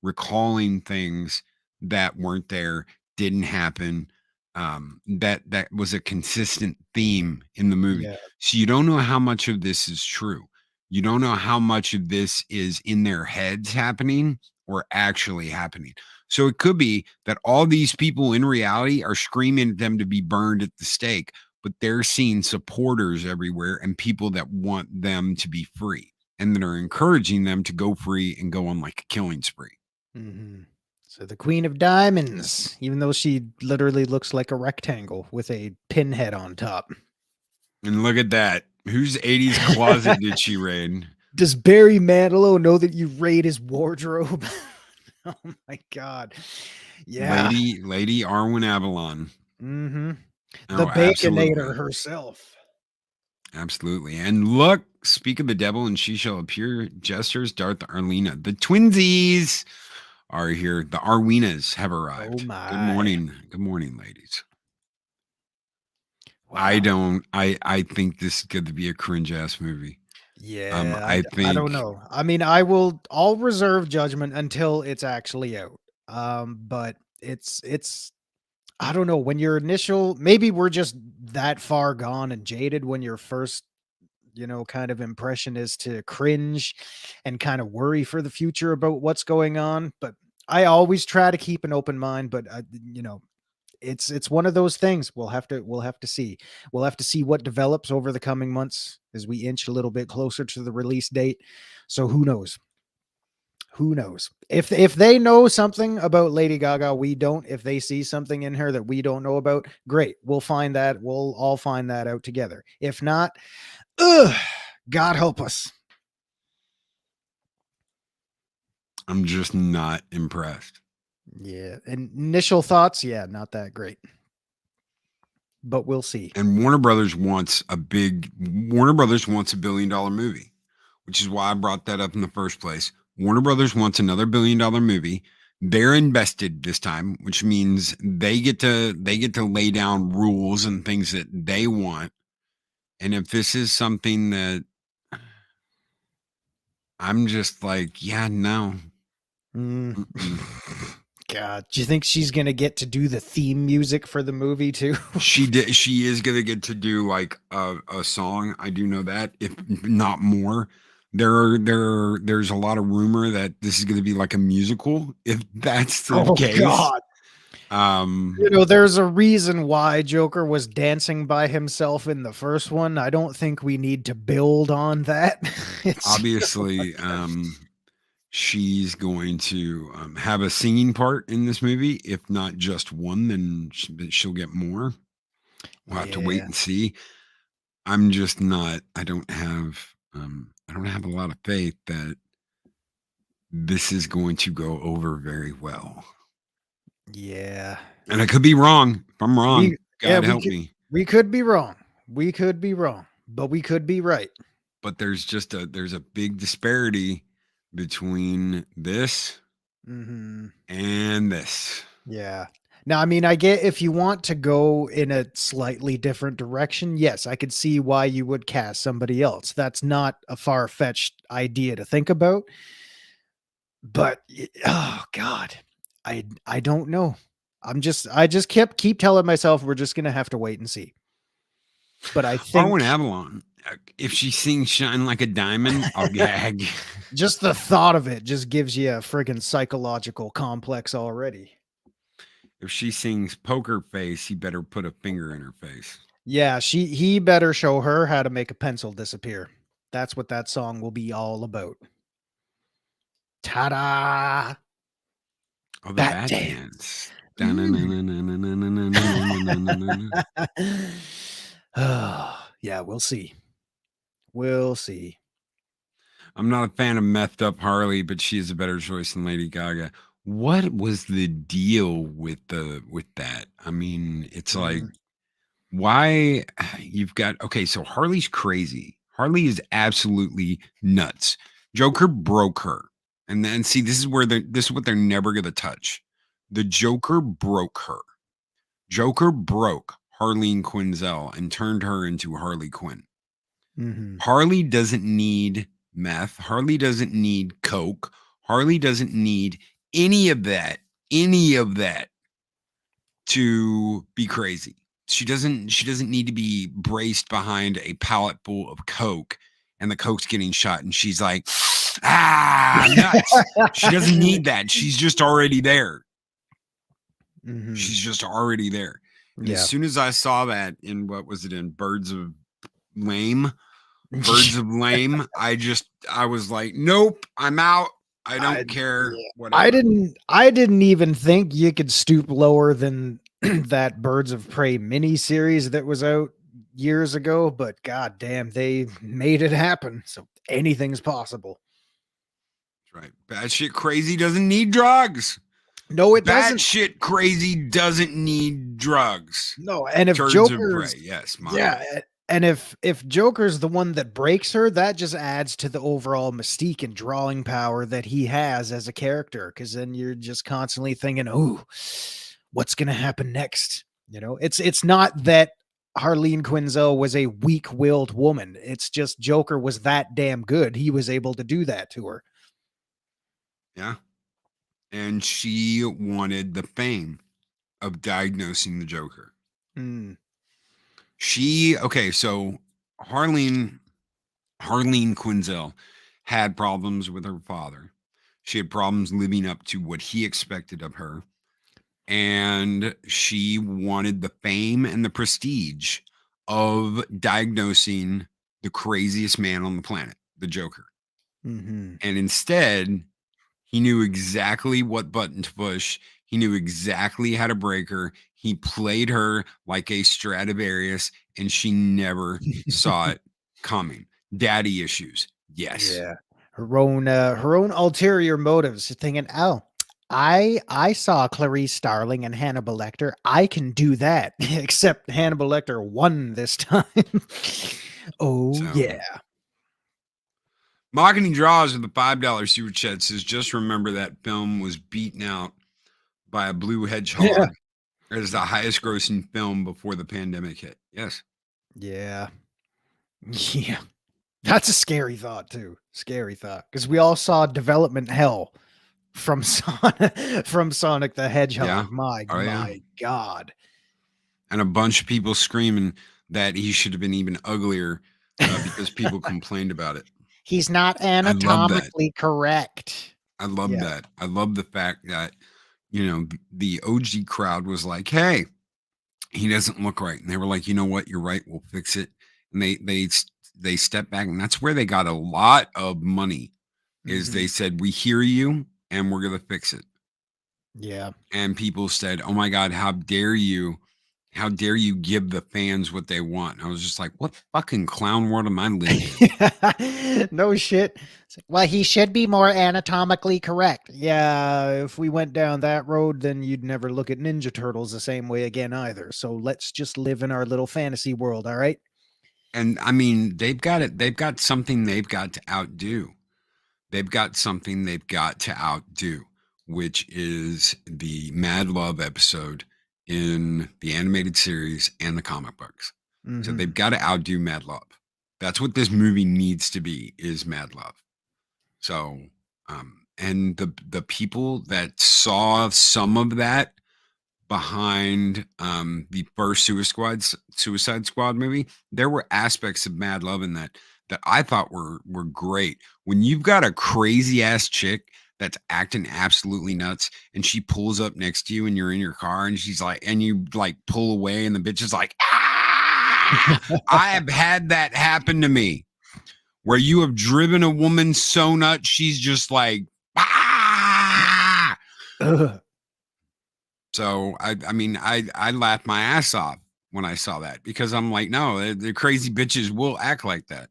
recalling things that weren't there, didn't happen. That was a consistent theme in the movie. Yeah. So you don't know how much of this is true. You don't know how much of this is in their heads happening or actually happening. So it could be that all these people in reality are screaming at them to be burned at the stake, but they're seeing supporters everywhere and people that want them to be free and that are encouraging them to go free and go on like a killing spree. Mm-hmm. So the Queen of Diamonds, even though she literally looks like a rectangle with a pinhead on top. And look at that. Whose 80s closet did she raid? Does Barry Manilow know that you raid his wardrobe? Oh my God. Yeah. Lady Arwen Avalon. Mm-hmm. Oh, The Baconator absolutely. herself. Absolutely. And look, speak of the devil and she shall appear, gestures, Darth Arlena. The twinsies are here. The Arwenas have arrived. Oh my. Good morning. Good morning, ladies. Wow. I think this is going to be a cringe ass movie. Yeah, I think I don't know. I mean, I'll reserve judgment until it's actually out. But it's I don't know, when your initial, maybe we're just that far gone and jaded when your first, kind of impression is to cringe and kind of worry for the future about what's going on. But I always try to keep an open mind, but it's one of those things. We'll have to see. We'll have to see what develops over the coming months as we inch a little bit closer to the release date. So who knows? Who knows? If they know something about Lady Gaga, we don't. If they see something in her that we don't know about, great. We'll find that. We'll all find that out together. If not, God help us. I'm just not impressed. Yeah. And initial thoughts, yeah, not that great. but we'll see. And Warner Brothers wants a $1 billion movie, which is why I brought that up in the first place. Warner Brothers wants another $1 billion movie. They're invested this time, which means they get to lay down rules and things that they want. And if this is something that I'm just like, yeah, no. God, do you think she's gonna get to do the theme music for the movie too? She is gonna get to do like a song. I do know that, if not more. There's a lot of rumor that this is gonna be like a musical. If that's the case, God. There's a reason why Joker was dancing by himself in the first one. I don't think we need to build on that. Obviously, she's going to have a singing part in this movie. If not just one, then she'll get more. We'll have to wait and see. I'm just not. I don't have a lot of faith that this is going to go over very well. Yeah. And I could be wrong. If I'm wrong, God help me. We could be wrong. We could be wrong, but we could be right. But there's a big disparity between this and this. Yeah. Now, I mean, I get if you want to go in a slightly different direction, yes, I could see why you would cast somebody else. That's not a far-fetched idea to think about. But oh God, I don't know. I just keep telling myself we're just gonna have to wait and see. But I think Arwen Avalon, if she sings "Shine Like a Diamond," I'll gag. Just the thought of it just gives you a friggin' psychological complex already. If she sings "Poker Face," he better put a finger in her face. Yeah, he better show her how to make a pencil disappear. That's what that song will be all about. Ta-da! Oh, the bat dance. Yeah, we'll see. We'll see. I'm not a fan of methed up Harley, but she is a better choice than Lady Gaga. What was the deal with that? I mean, it's like, why you've got, okay, so Harley's crazy. Harley is absolutely nuts. Joker broke her. And then see, this is what they're never gonna touch. The Joker broke her. Joker broke Harleen Quinzel and turned her into Harley Quinn. Harley doesn't need meth. Harley doesn't need coke. Harley doesn't need any of that to be crazy. She doesn't need to be braced behind a pallet full of coke and the coke's getting shot and she's like, nuts. She doesn't need that. She's just already there. She's just already there. And as soon as I saw that in, what was it, in Birds of Lame, I was like, nope, I'm out. I don't care. Whatever. I didn't even think you could stoop lower than that Birds of Prey miniseries that was out years ago, but god damn, they made it happen. So anything's possible. That's right. Bad shit crazy doesn't need drugs. No, it doesn't. Bad shit crazy doesn't need drugs. No, and if Birds Joker's, of Prey, yes, and if Joker's the one that breaks her, that just adds to the overall mystique and drawing power that he has as a character. Because then you're just constantly thinking, "Oh, what's gonna happen next?" It's not that Harleen Quinzel was a weak-willed woman. It's just Joker was that damn good. He was able to do that to her. Yeah. And she wanted the fame of diagnosing the Joker. So Harleen Quinzel had problems with her father. She had problems living up to what he expected of her. And she wanted the fame and the prestige of diagnosing the craziest man on the planet, the Joker. And instead, he knew exactly what button to push. He knew exactly how to break her. He played her like a Stradivarius, and she never saw it coming. Daddy issues. Yes. Yeah. Her own ulterior motives, thinking, oh, I saw Clarice Starling and Hannibal Lecter. I can do that, except Hannibal Lecter won this time. Oh, So, yeah. Mocking Draws with the $5 super chat says, just remember that film was beaten out by a blue hedgehog as the highest grossing film before the pandemic hit. Yes. Yeah. Yeah. That's a scary thought, too. Scary thought. Because we all saw Development Hell from Sonic the Hedgehog. Yeah. My God. And a bunch of people screaming that he should have been even uglier because people complained about it. He's not anatomically correct. I love that. I love the fact that, the OG crowd was like, hey, he doesn't look right. And they were like, you know what? You're right. We'll fix it. And they stepped back. And that's where they got a lot of money is they said, we hear you and we're going to fix it. Yeah. And people said, oh my God, how dare you? How dare you give the fans what they want? And I was just like, what fucking clown world am I living in? No shit. Well, he should be more anatomically correct. Yeah, if we went down that road, then you'd never look at Ninja Turtles the same way again either. So let's just live in our little fantasy world, all right? And I mean, they've got it. They've got something they've got to outdo. They've got something they've got to outdo, which is the Mad Love episode in the animated series and the comic books. So they've got to outdo Mad Love. That's what this movie needs to be, is Mad Love. So, and the people that saw some of that behind the first Suicide Squad movie, there were aspects of Mad Love in that I thought were great. When you've got a crazy ass chick that's acting absolutely nuts and she pulls up next to you and you're in your car and she's like, and you like pull away and the bitch is like, ah! I have had that happen to me where you have driven a woman so nuts she's just like, ah! So I laughed my ass off when I saw that because I'm like, no, the crazy bitches will act like that.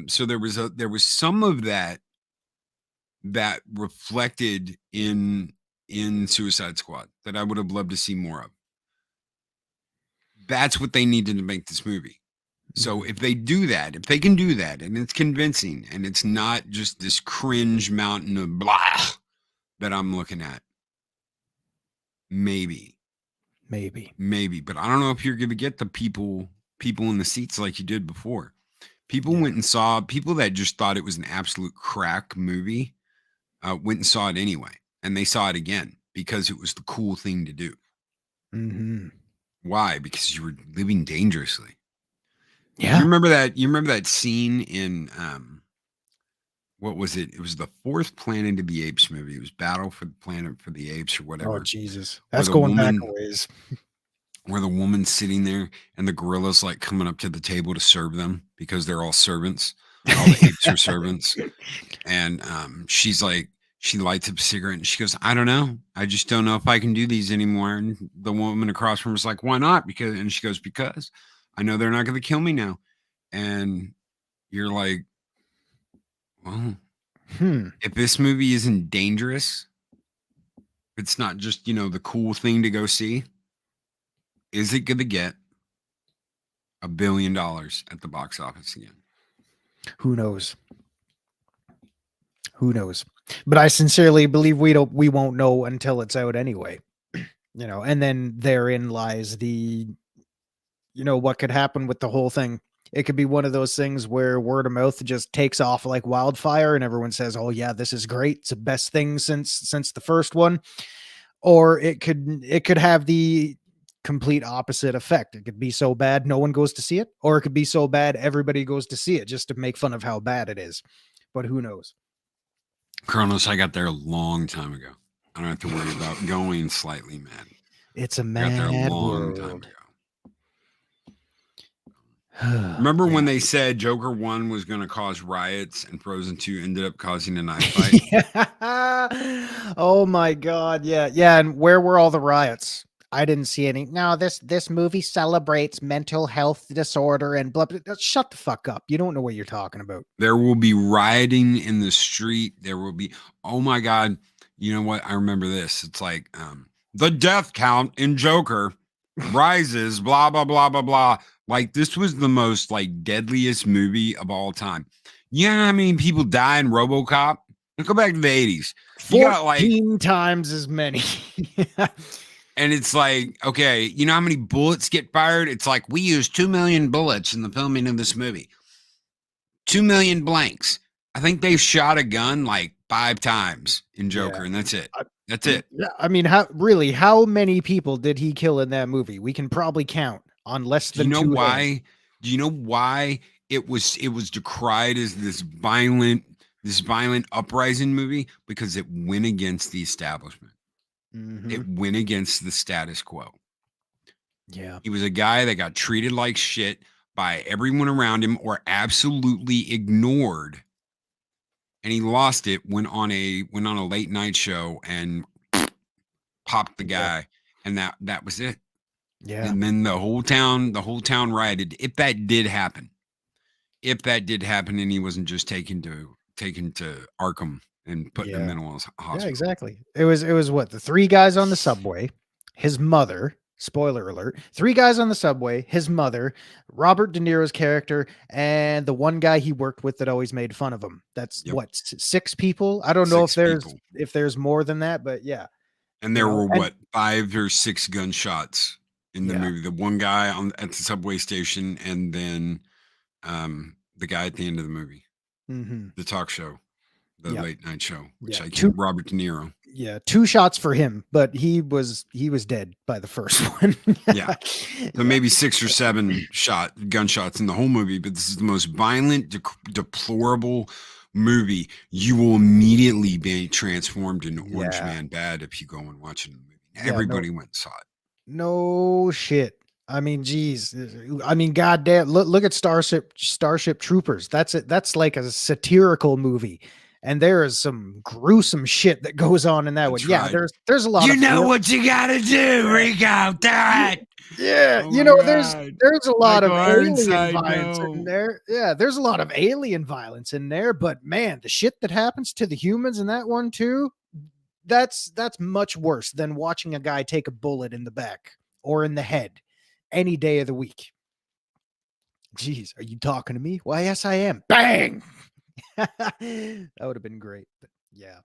So there was some of that reflected in Suicide Squad that I would have loved to see more of. That's what they needed to make this movie. So if they do that, if they can do that, and it's convincing, and it's not just this cringe mountain of blah that I'm looking at, maybe, but I don't know if you're going to get the people in the seats like you did before. People went and saw, people that just thought it was an absolute crack movie went and saw it anyway, and they saw it again because it was the cool thing to do. Why? Because you were living dangerously. Yeah. You remember that scene in what was it? It was the fourth Planet of the Apes movie. It was Battle for the Planet for the Apes or whatever. Oh Jesus, that's going back a ways. Where the woman's sitting there and the gorilla's like coming up to the table to serve them because they're all servants. All the apes are servants. And she's like, she lights up a cigarette and she goes, I don't know. I just don't know if I can do these anymore. And the woman across from her is like, why not? And she goes, because I know they're not going to kill me now. And you're like, well, if this movie isn't dangerous, it's not just, the cool thing to go see. Is it going to get $1 billion at the box office again? Who knows? But I sincerely believe we won't know until it's out anyway. And then therein lies the, what could happen with the whole thing. It could be one of those things where word of mouth just takes off like wildfire and everyone says, oh yeah, this is great. It's the best thing since the first one. Or it could have the complete opposite effect. It could be so bad no one goes to see it, or it could be so bad everybody goes to see it just to make fun of how bad it is. But who knows? Kronos, I got there a long time ago. I don't have to worry about going slightly mad. It's a mad got there a long world. time ago. Remember when they said Joker 1 was going to cause riots and Frozen 2 ended up causing a knife fight? Oh my God. Yeah. And where were all the riots? I didn't see any. No, this movie celebrates mental health disorder and blah, blah, blah. Shut the fuck up. You don't know what you're talking about. There will be rioting in the street. There will be, oh my God. You know what? I remember this. It's like the death count in Joker rises, blah, blah, blah, blah, blah. Like, this was the most like deadliest movie of all time. You know how many people die in RoboCop? Let's go back to the 80s. You got like 14 times as many. and it's like, okay, you know how many bullets get fired? It's like we used 2 million bullets in the filming of this movie. 2 million blanks. I think they've shot a gun like 5 times in Joker, and that's it. That's it. I mean, how many people did he kill in that movie? We can probably count on less than Do you know 2 why? hands. Do you know why it was decried as this violent uprising movie? Because it went against the establishment. Mhm. It went against the status quo. Yeah. He was a guy that got treated like shit by everyone around him or absolutely ignored. And he lost it, went on a late night show and popped the guy, and that was it. Yeah. And then the whole town rioted. If that did happen, and he wasn't just taken to Arkham and put in a mental hospital. Yeah, exactly. It was what, the 3 guys on the subway, his mother, spoiler alert, 3 guys on the subway, his mother, Robert De Niro's character, and the one guy he worked with that always made fun of him. That's Yep. what, 6 people? I don't know 6 people. if there's more than that, but yeah. And there were what, 5 or 6 gunshots in the movie. The one guy at the subway station, and then the guy at the end of the movie, the talk show, the late night show, which I can't. Robert De Niro. Yeah, 2 shots for him, but he was dead by the first one. Yeah, so maybe 6 or 7 gunshots in the whole movie. But this is the most violent, deplorable movie. You will immediately be transformed into Orange Man Bad if you go and watch it in the movie. Everybody went and saw it. No shit. I mean, geez. I mean, goddamn. Look at Starship Troopers. That's it. That's like a satirical movie, and there is some gruesome shit that goes on in that one. Yeah, there's a lot. You know what you gotta do, Rico. Do it. Yeah, there's a lot of alien violence in there. Yeah, there's a lot of alien violence in there. But man, the shit that happens to the humans in that one too, that's much worse than watching a guy take a bullet in the back or in the head any day of the week. Jeez, are you talking to me? Why, yes, I am. Bang! That would have been great. But yeah.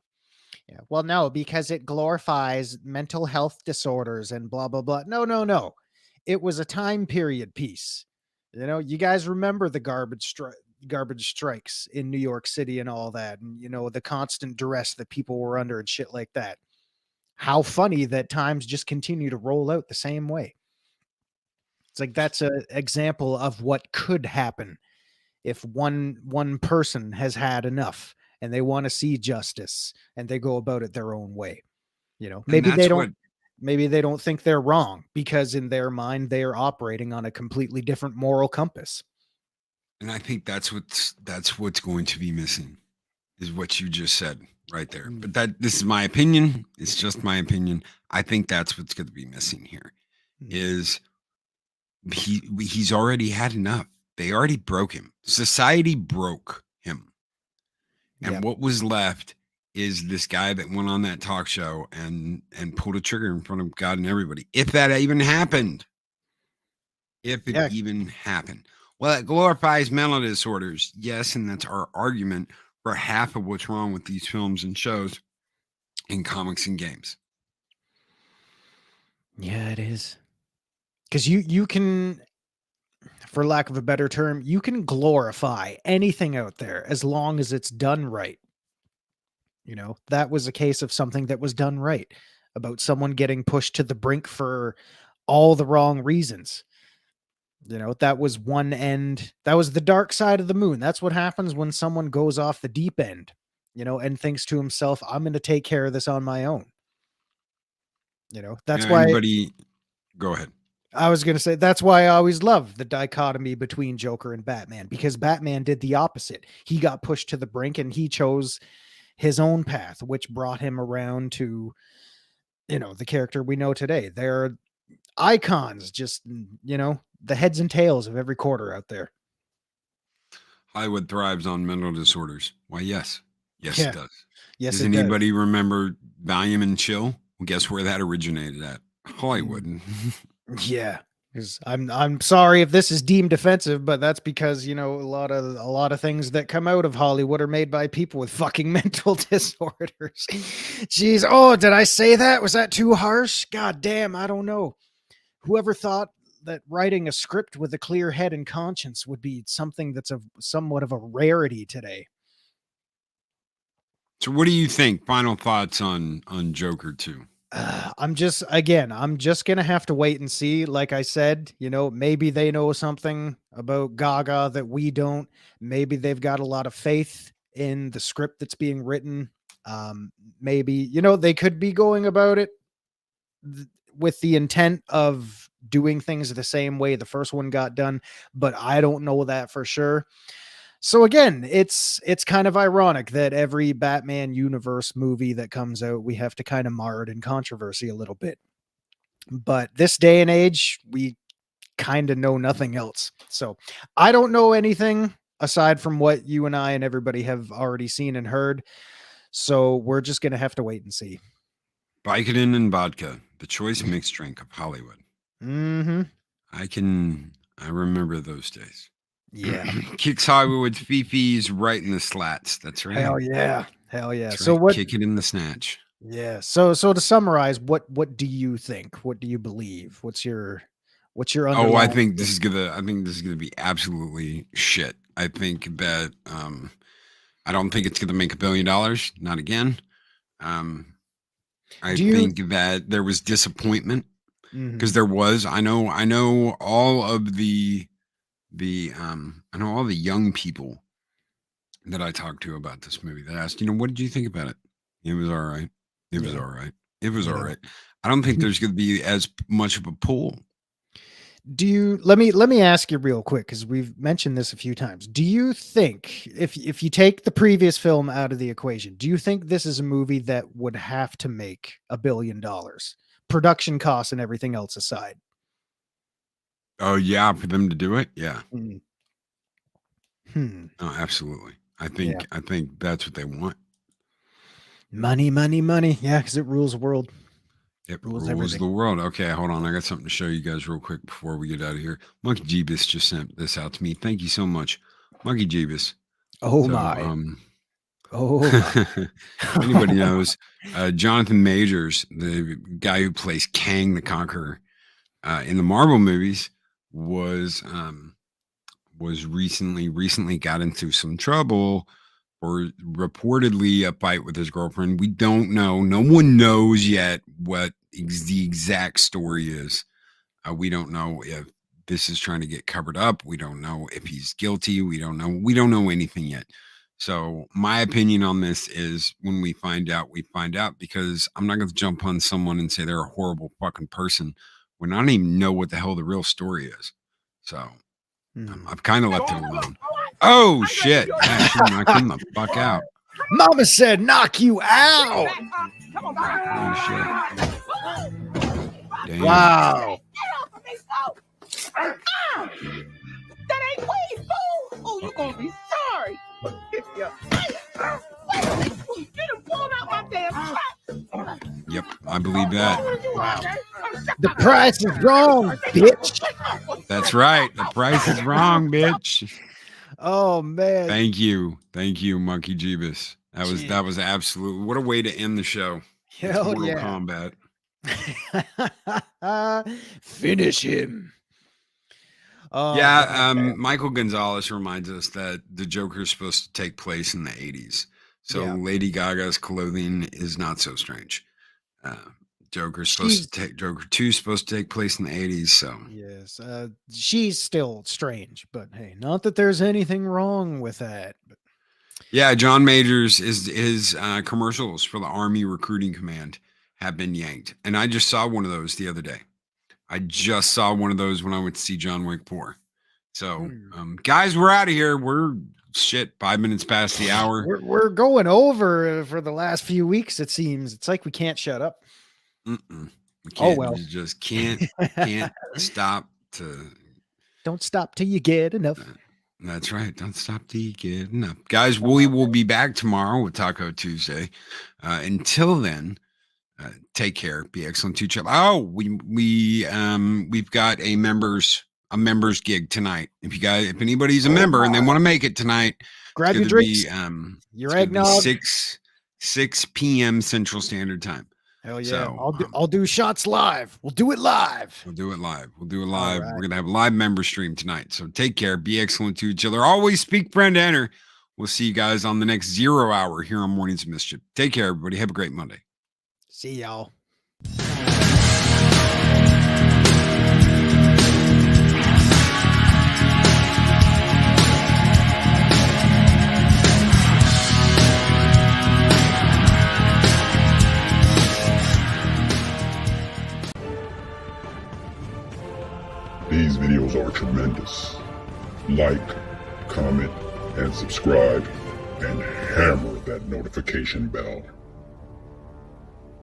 Well, no, because it glorifies mental health disorders and blah, blah, blah. No. It was a time period piece. You guys remember the garbage strikes in New York City and all that, and the constant duress that people were under and shit like that. How funny that times just continue to roll out the same way. It's like that's an example of what could happen if one person has had enough and they want to see justice and they go about it their own way. Maybe they don't think they're wrong because in their mind they are operating on a completely different moral compass. And I think that's what's going to be missing, is what you just said right there. But this is my opinion. It's just my opinion. I think that's what's going to be missing here. Is he's already had enough. They already broke him. Society broke him. And what was left is this guy that went on that talk show and pulled a trigger in front of God and everybody. If that even happened. Even happened. Well, it glorifies mental disorders. Yes, and that's our argument for half of what's wrong with these films and shows and comics and games. Yeah, it is. Because you can, for lack of a better term, you can glorify anything out there as long as it's done right. That was a case of something that was done right, about someone getting pushed to the brink for all the wrong reasons. That was one end. That was the dark side of the moon. That's what happens when someone goes off the deep end, and thinks to himself, I'm going to take care of this on my own. That's why. Go ahead. I was going to say, that's why I always love the dichotomy between Joker and Batman, because Batman did the opposite. He got pushed to the brink and he chose his own path, which brought him around to, the character we know today. They're icons, just, the heads and tails of every quarter out there. Hollywood thrives on mental disorders. Why, yes. Yes, Yeah. it does. Yes, Does it does. anybody remember Valium and Chill? Well, guess where that originated at? Hollywood. Yeah, because I'm sorry if this is deemed offensive, but that's because a lot of things that come out of Hollywood are made by people with fucking mental disorders. Jeez, oh, did I say that? Was that too harsh? God damn, I don't know. Whoever thought that writing a script with a clear head and conscience would be something that's somewhat of a rarity today? So what do you think? Final thoughts on Joker 2? I'm just gonna have to wait and see. Like I said, maybe they know something about Gaga that we don't. Maybe they've got a lot of faith in the script that's being written. Maybe they could be going about it with the intent of doing things the same way the first one got done, but I don't know that for sure. So again, it's kind of ironic that every Batman universe movie that comes out, we have to kind of mar it in controversy a little bit. But this day and age, we kind of know nothing else. So I don't know anything aside from what you and I and everybody have already seen and heard. So we're just going to have to wait and see. Vicodin and vodka, the choice mixed drink of Hollywood. Mm-hmm. I remember those days. Yeah. Kicks Hollywood Fifi's right in the slats. That's right. Hell yeah. Hell yeah. That's So right. what? Kick it in the snatch. Yeah. So to summarize, what do you think? What do you believe? What's your Oh, I underlying? think this is gonna be absolutely shit. I think that I don't think it's gonna make $1 billion. Not again. I think that there was disappointment because there was. I know all of the I know all the young people that I talked to about this movie that asked, what did you think about it? It was all right. It was all right. It was all right. I don't think there's going to be as much of a pull. Let me ask you real quick, because we've mentioned this a few times. Do you think if you take the previous film out of the equation, do you think this is a movie that would have to make $1 billion, production costs and everything else aside? Oh yeah, for them to do it, yeah. Hmm. Oh, absolutely. I think that's what they want. Money, money, money. Yeah, because it rules the world. It rules the world. Okay, hold on. I got something to show you guys real quick before we get out of here. Monkey Jeebus just sent this out to me. Thank you so much, Monkey Jeebus. Oh my. Anybody knows Jonathan Majors, the guy who plays Kang the Conqueror in the Marvel movies, was recently got into some trouble or reportedly a fight with his girlfriend. We don't know. No one knows yet what the exact story is. We don't know if this is trying to get covered up. We don't know if he's guilty. We don't know. We don't know anything yet. So my opinion on this is when we find out, because I'm not going to jump on someone and say they're a horrible fucking person when I don't even know what the hell the real story is. So I've kind of left it alone. Oh shit! Yeah, she knocked him the fuck out. Mama said, "Knock you out." Oh shit! Damn. Wow. That ain't weed, fool. Oh, you gonna be sorry. You done pulled out my damn trap. Yep, I believe that. Wow. The price is wrong, bitch. That's right. The price is wrong, bitch. Oh man. Thank you, Monkey Jeebus. That was absolute. What a way to end the show. Hell Mortal yeah. Kombat. Finish him. Yeah, Michael Gonzalez reminds us that the Joker is supposed to take place in the 80s. So Lady Gaga's clothing is not so strange. Joker 2 is supposed to take place in the 80s. So yes, she's still strange, but hey, not that there's anything wrong with that. But yeah, John Majors his commercials for the Army Recruiting Command have been yanked, and I just saw one of those the other day. I just saw one of those when I went to see John Wick 4. So, guys, we're out of here. We're 5 minutes past the hour. We're going over for the last few weeks. It seems it's like we can't shut up. We can't, well, you just can't stop to. Don't stop till you get enough. That's right. Don't stop the getting up. Guys, we will be back tomorrow with Taco Tuesday. Until then, take care. Be excellent to each other. Oh, we've got a members gig tonight. If anybody's a member and they want to make it tonight, Grab your drinks, your eggnog. 6 p.m. Central Standard Time. Hell yeah. So, I'll do shots live. We'll do it live. We'll do it live. Right. We're going to have a live member stream tonight. So take care. Be excellent to each other. Always speak, friend, enter. We'll see you guys on the next 0 hour here on Mornings of Mischief. Take care, everybody. Have a great Monday. See y'all. These videos are tremendous. Like, comment, and subscribe, and hammer that notification bell.